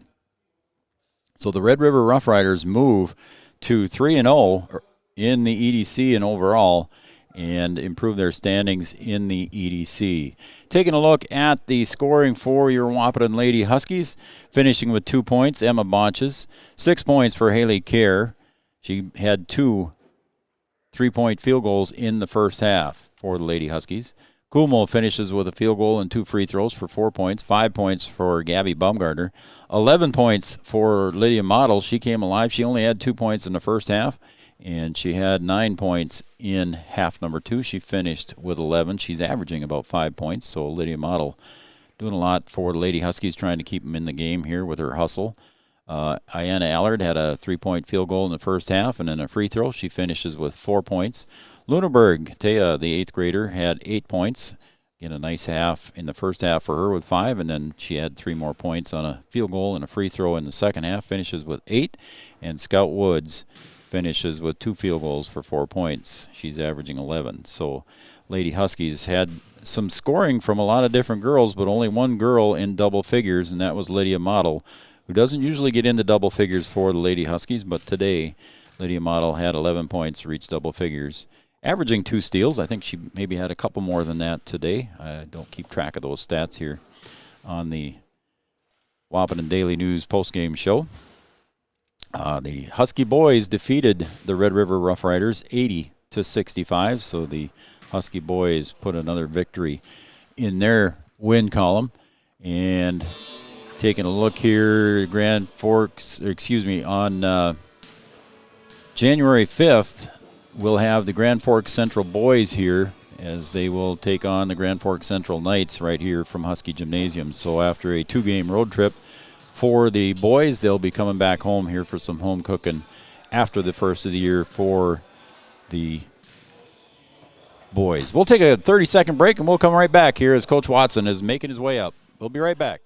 So the Red River Rough Riders move to 3-0 in the EDC and overall, and improve their standings in the EDC. Taking a look at the scoring for your Wahpeton Lady Huskies, finishing with 2 points, Emma Bonches. 6 points for Haley Kerr. She had 2 3-point field goals in the first half for the Lady Huskies. Kumel finishes with a field goal and 2 free throws for 4 points. 5 points for Gabby Baumgartner. 11 points for Lydia Model. She came alive. She only had 2 points in the first half, and she had 9 points in half number 2. She finished with 11. She's averaging about 5 points, so Lydia Model doing a lot for the Lady Huskies, trying to keep them in the game here with her hustle. Ayanna Allard had a 3-point field goal in the first half and then a free throw. She finishes with 4 points. Luneberg, Taya, the 8th grader, had 8 points. Again, a nice half in the first half for her with 5, and then she had 3 more points on a field goal and a free throw in the second half, finishes with 8. And Scout Woods finishes with 2 field goals for 4 points. She's averaging 11. So Lady Huskies had some scoring from a lot of different girls, but only one girl in double figures, and that was Lydia Model, who doesn't usually get into double figures for the Lady Huskies, but today Lydia Model had 11 points to reach double figures, averaging 2 steals. I think she maybe had a couple more than that today. I don't keep track of those stats here on the Wahpeton Daily News postgame show. The Husky boys defeated the Red River Rough Riders 80-65, so the Husky boys put another victory in their win column. And taking a look here, Grand Forks, on January 5th, we'll have the Grand Forks Central boys here as they will take on the Grand Forks Central Knights right here from Husky Gymnasium. So after a 2-game road trip for the boys, they'll be coming back home here for some home cooking after the first of the year for the boys. We'll take a 30-second break, and we'll come right back here as Coach Watson is making his way up. We'll be right back.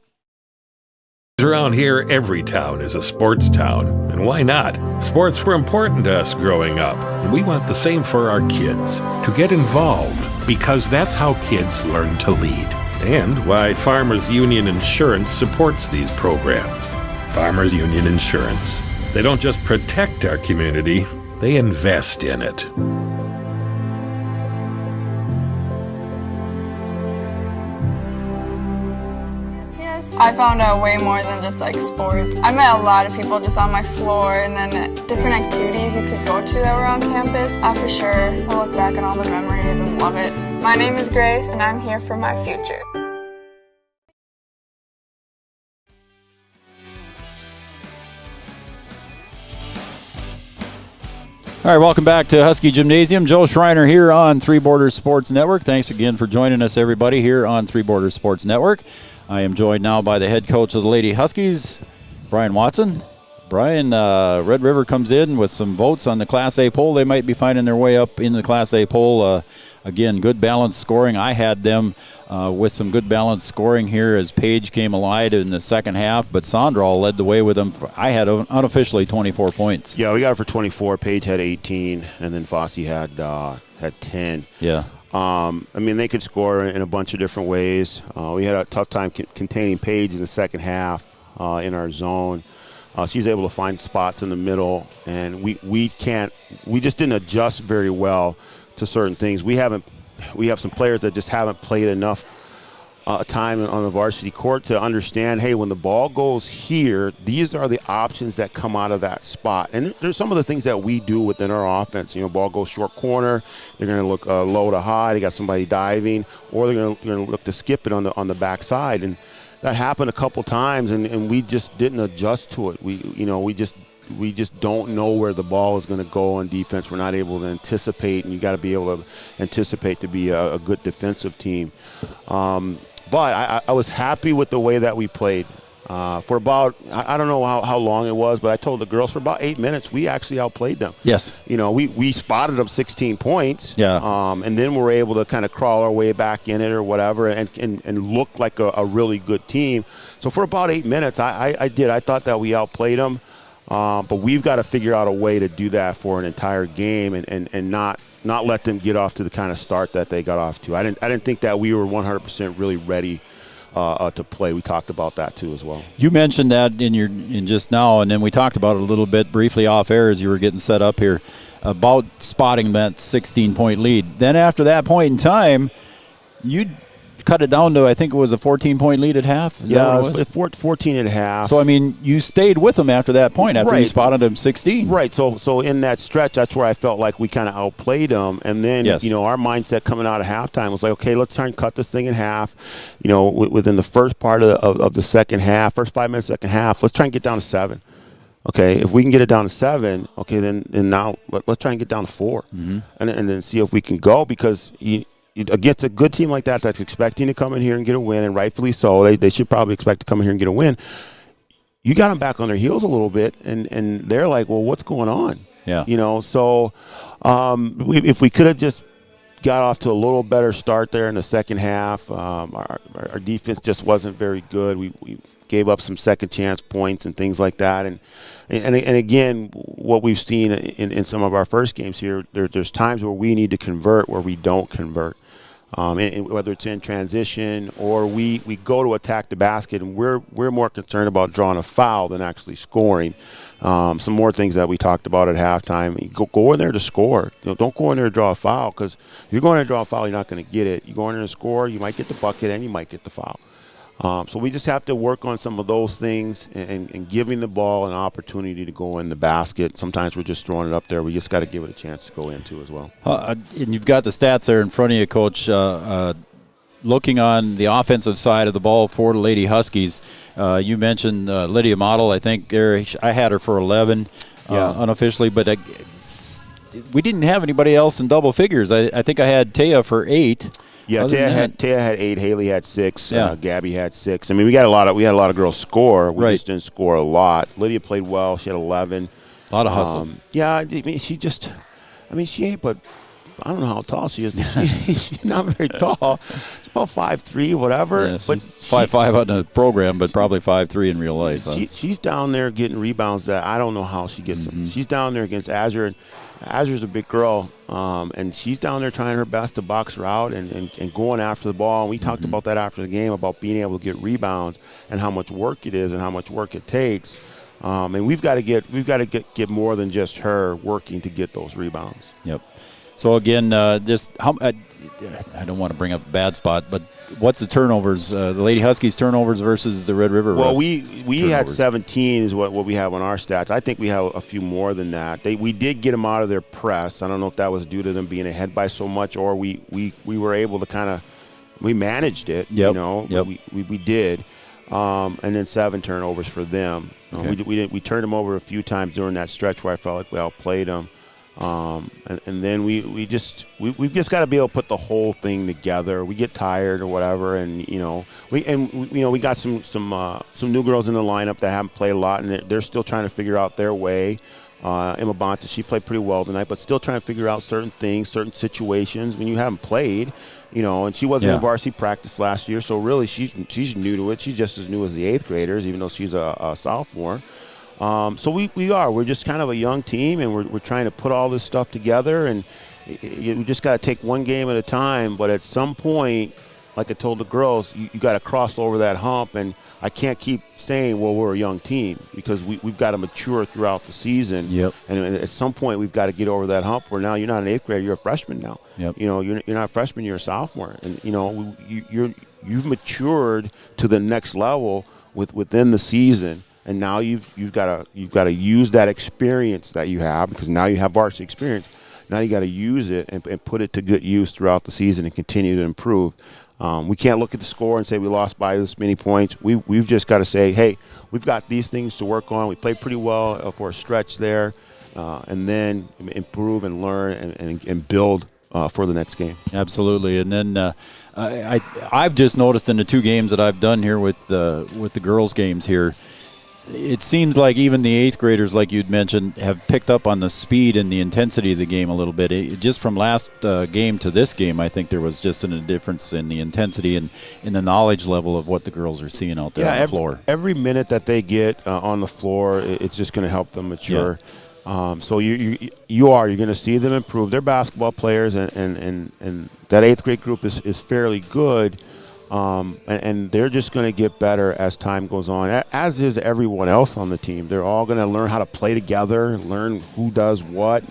Around here, every town is a sports town, and why not? Sports were important to us growing up, and we want the same for our kids, to get involved, because that's how kids learn to lead, and why Farmers Union Insurance supports these programs. Farmers Union Insurance. They don't just protect our community, they invest in it. I found out way more than just like sports. I met a lot of people just on my floor, and then different activities you could go to that were on campus. For sure, I'll look back on all the memories and love it. My name is Grace, and I'm here for my future. All right, welcome back to Husky Gymnasium. Joe Schreiner here on Three Borders Sports Network. Thanks again for joining us, everybody, here on Three Borders Sports Network. I am joined now by the head coach of the Lady Huskies, Brian Watson. Brian, Red River comes in with some votes on the Class A poll. They might be finding their way up in the Class A poll. Again, good balanced scoring. I had them with some good balanced scoring here as Paige came alive in the second half, but Sondral led the way with them. I had unofficially 24 points. Yeah, we got it for 24. Paige had 18, and then Fossey had 10. Yeah. I mean, they could score in a bunch of different ways. We had a tough time containing Paige in the second half in our zone. She's able to find spots in the middle, and we just didn't adjust very well to certain things. We have some players that just haven't played enough time on the varsity court to understand, hey, when the ball goes here, these are the options that come out of that spot. And there's some of the things that we do within our offense. You know, ball goes short corner, they're going to look low to high, they got somebody diving, or they're going to look to skip it on the backside. And that happened a couple times, and we just didn't adjust to it. We just don't know where the ball is going to go on defense. We're not able to anticipate, and you got to be able to anticipate to be a good defensive team. But I was happy with the way that we played. For about, I don't know how long it was, but I told the girls for about 8 minutes, we actually outplayed them. Yes. You know, we spotted them 16 points. Yeah. And then we're able to kind of crawl our way back in it or whatever and look like a really good team. So for about 8 minutes, I thought that we outplayed them. But we've got to figure out a way to do that for an entire game and not let them get off to the kind of start that they got off to. I didn't think that we were 100% really ready to play. We talked about that too as well. You mentioned that in just now, and then we talked about it a little bit briefly off air as you were getting set up here about spotting that 16-point lead. Then after that point in time, you cut it down to, I think it was a 14-point lead at half. Is Yeah, that it was 14 and a half. So, I mean, you stayed with them after that point, after you spotted them 16. Right. So in that stretch, that's where I felt like we kind of outplayed them. And then, Yes. you know, our mindset coming out of halftime was like, okay, let's try and cut this thing in half. You know, within the first part of the second half, first 5 minutes, second half, let's try and get down to 7. Okay, if we can get it down to 7, okay, then now let's try and get down to 4. Mm-hmm. And then see if we can go, because against a good team like that that's expecting to come in here and get a win, and rightfully so, they should probably expect to come in here and get a win. You got them back on their heels a little bit, and they're like, well, what's going on? Yeah. You know, so if we could have just got off to a little better start there in the second half, our defense just wasn't very good. We gave up some second chance points and things like that. And again, what we've seen in some of our first games here, there's times where we need to convert where we don't convert. and whether it's in transition or we go to attack the basket, and we're more concerned about drawing a foul than actually scoring. Some more things that we talked about at halftime. Go in there to score. Don't go in there to draw a foul, because if you're going in there to draw a foul, you're not going to get it. You go in there to score, you might get the bucket and you might get the foul. So we just have to work on some of those things and giving the ball an opportunity to go in the basket. Sometimes we're just throwing it up there. We just got to give it a chance to go into as well. And you've got the stats there in front of you, Coach. Looking on the offensive side of the ball for the Lady Huskies, you mentioned Lydia Model. I think I had her for 11 unofficially, but we didn't have anybody else in double figures. I think I had Taya for 8. Yeah, Taya had 8. Haley had 6. Gabby had 6. I mean, we had a lot of girls score. We just didn't score a lot. Lydia played well. She had 11. A lot of hustle. I mean, she ain't, but I don't know how tall she is. She's not very tall. She's about 5'3", whatever. Yeah, but 5'5" on the program, but probably 5'3" in real life. She's down there getting rebounds that I don't know how she gets them. She's down there against Azure, and Azure's a big girl, and she's down there trying her best to box her out and going after the ball. And we talked about that after the game, about being able to get rebounds and how much work it is and how much work it takes. And we've got to get more than just her working to get those rebounds. Yep. So again, I don't want to bring up a bad spot, but what's the turnovers? The Lady Huskies turnovers versus the Red River. Well, we had 17 is what we have on our stats. I think we have a few more than that. We did get them out of their press. I don't know if that was due to them being ahead by so much, or we were able to we managed it. Yep. We did. And then 7 turnovers for them. Okay. We turned them over a few times during that stretch where I felt like we outplayed them. And then we've just got to be able to put the whole thing together. We get tired or whatever, and we got some new girls in the lineup that haven't played a lot, and they're still trying to figure out their way. Emma Bonta, she played pretty well tonight, but still trying to figure out certain things, certain situations when you haven't played. And she wasn't in varsity practice last year, so really she's new to it. She's just as new as the 8th graders, even though she's a sophomore. So we're just kind of a young team, and we're trying to put all this stuff together, and we just got to take one game at a time. But at some point, like I told the girls, you got to cross over that hump, and I can't keep saying, well, we're a young team, because we've got to mature throughout the season. Yep. And at some point, we've got to get over that hump where now you're not an 8th grader, you're a freshman now. Yep. You're not a freshman, you're a sophomore, and you've matured to the next level within the season. And now you've got to use that experience that you have, because now you have varsity experience. Now you got to use it and put it to good use throughout the season and continue to improve. We can't look at the score and say we lost by this many points. We've just got to say, hey, we've got these things to work on. We played pretty well for a stretch there, and then improve and learn and build for the next game. Absolutely. And then I've just noticed in the 2 games that I've done here with the girls' games here, it seems like even the 8th graders, like you'd mentioned, have picked up on the speed and the intensity of the game a little bit. Just from last game to this game, I think there was just a difference in the intensity and in the knowledge level of what the girls are seeing out there on the floor. Every minute that they get on the floor, it's just going to help them mature. Yeah. So you're going to see them improve. They're basketball players, and that 8th grade group is fairly good. And they're just going to get better as time goes on, as is everyone else on the team. They're all going to learn how to play together, learn who does what.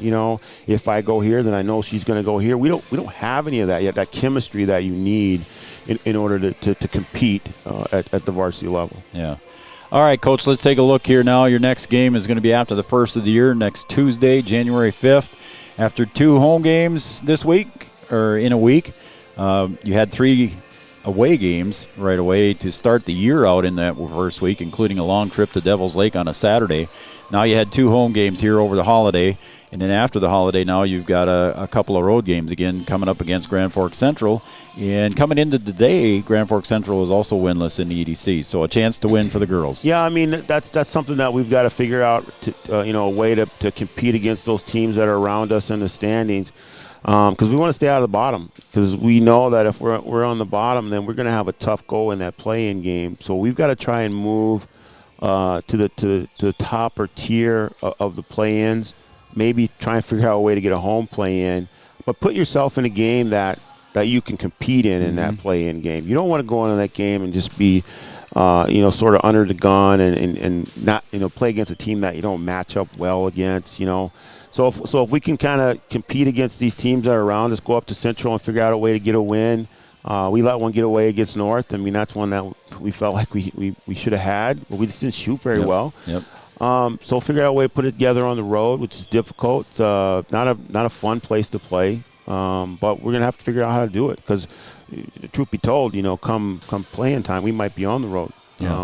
If I go here, then I know she's going to go here. We don't have any of that yet, that chemistry that you need in order to compete at the varsity level. Yeah. All right, Coach, let's take a look here now. Your next game is going to be after the first of the year, next Tuesday, January 5th. After 2 home games this week, or in a week, you had 3 away games right away to start the year out in that first week, including a long trip to Devil's Lake on a Saturday. Now you had 2 home games here over the holiday, and then after the holiday now you've got a couple of road games again coming up against Grand Forks Central. And coming into the day, Grand Forks Central is also winless in the EDC, so a chance to win for the girls. Yeah, I mean, that's something that we've got to figure out, a way to compete against those teams that are around us in the standings. Because we want to stay out of the bottom, because we know that if we're on the bottom, then we're going to have a tough go in that play-in game. So we've got to try and move to the top or tier of the play-ins, maybe try and figure out a way to get a home play-in, but put yourself in a game that that you can compete in that play-in game. You don't want to go into that game and just be, sort of under the gun and not, play against a team that you don't match up well against, So if we can kind of compete against these teams that are around us, go up to Central and figure out a way to get a win. We let one get away against North. I mean, that's one that we felt like we should have had, but we just didn't shoot very well. Yep. So figure out a way to put it together on the road, which is difficult. It's not a fun place to play, but we're gonna have to figure out how to do it. Because, truth be told, come playing time, we might be on the road,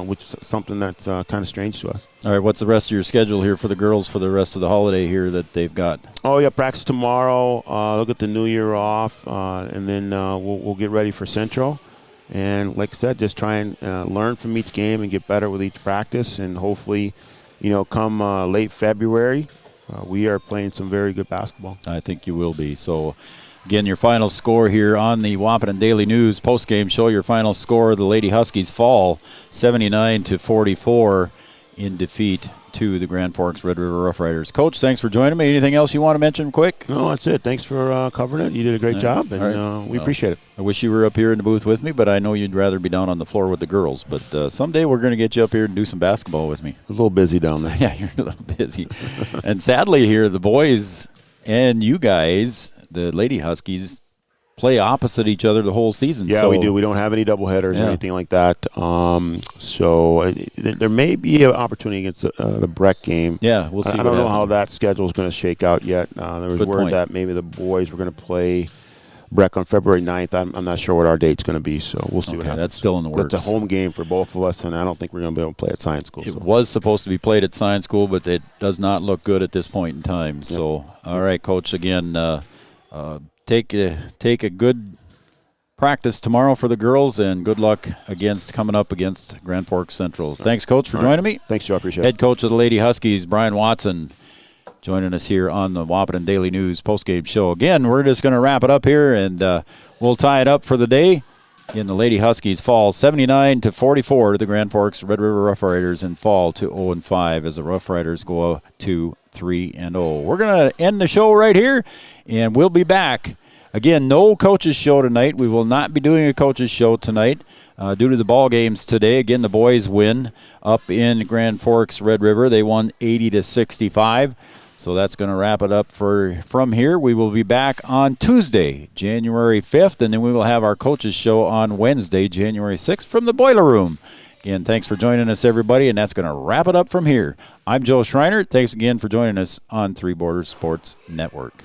which is something that's kind of strange to us. All right, what's the rest of your schedule here for the girls for the rest of the holiday here that they've got? Oh yeah, practice tomorrow. They'll get the New Year off, and then we'll get ready for Central. And like I said, just try and learn from each game and get better with each practice, and hopefully, come late February, we are playing some very good basketball. I think you will be. So, again, your final score here on the Wahpeton Daily News postgame show. Your final score: the Lady Huskies fall 79-44 in defeat to the Grand Forks Red River Rough Riders. Coach, thanks for joining me. Anything else you want to mention quick? No, that's it. Thanks for covering it. You did a great job, and we appreciate it. I wish you were up here in the booth with me, but I know you'd rather be down on the floor with the girls. But someday we're going to get you up here and do some basketball with me. A little busy down there. Yeah, you're a little busy. And sadly here, the boys and you guys, the Lady Huskies, play opposite each other the whole season. Yeah, so, we do. We don't have any doubleheaders or anything like that. So there may be an opportunity against the Breck game. Yeah, we'll see. I don't know how that schedule is going to shake out yet. There was word that maybe the boys were going to play Breck on February 9th. I'm not sure what our date's going to be, so we'll see what happens. That's still in the works. It's a home game for both of us, and I don't think we're going to be able to play at Science School. It was supposed to be played at Science School, but it does not look good at this point in time. Yep. So, all right, Coach, again, take a good practice tomorrow for the girls, and good luck coming up against Grand Forks Central. Thanks, Coach, for joining me. Thanks, Joe. I appreciate it. Head coach of the Lady Huskies, Brian Watson, joining us here on the Wahpeton Daily News postgame show. Again, we're just going to wrap it up here, and we'll tie it up for the day. Again, the Lady Huskies fall 79-44 to the Grand Forks Red River Rough Riders, and fall to 0-5 as the Rough Riders go to 3-0. We're going to end the show right here, and we'll be back. Again, no coaches show tonight. We will not be doing a coaches show tonight due to the ball games today. Again, the boys win up in Grand Forks Red River. They won 80-65. So that's going to wrap it up from here. We will be back on Tuesday, January 5th, and then we will have our coaches show on Wednesday, January 6th from the Boiler Room. Again, thanks for joining us, everybody, and that's going to wrap it up from here. I'm Joe Schreiner. Thanks again for joining us on Three Borders Sports Network.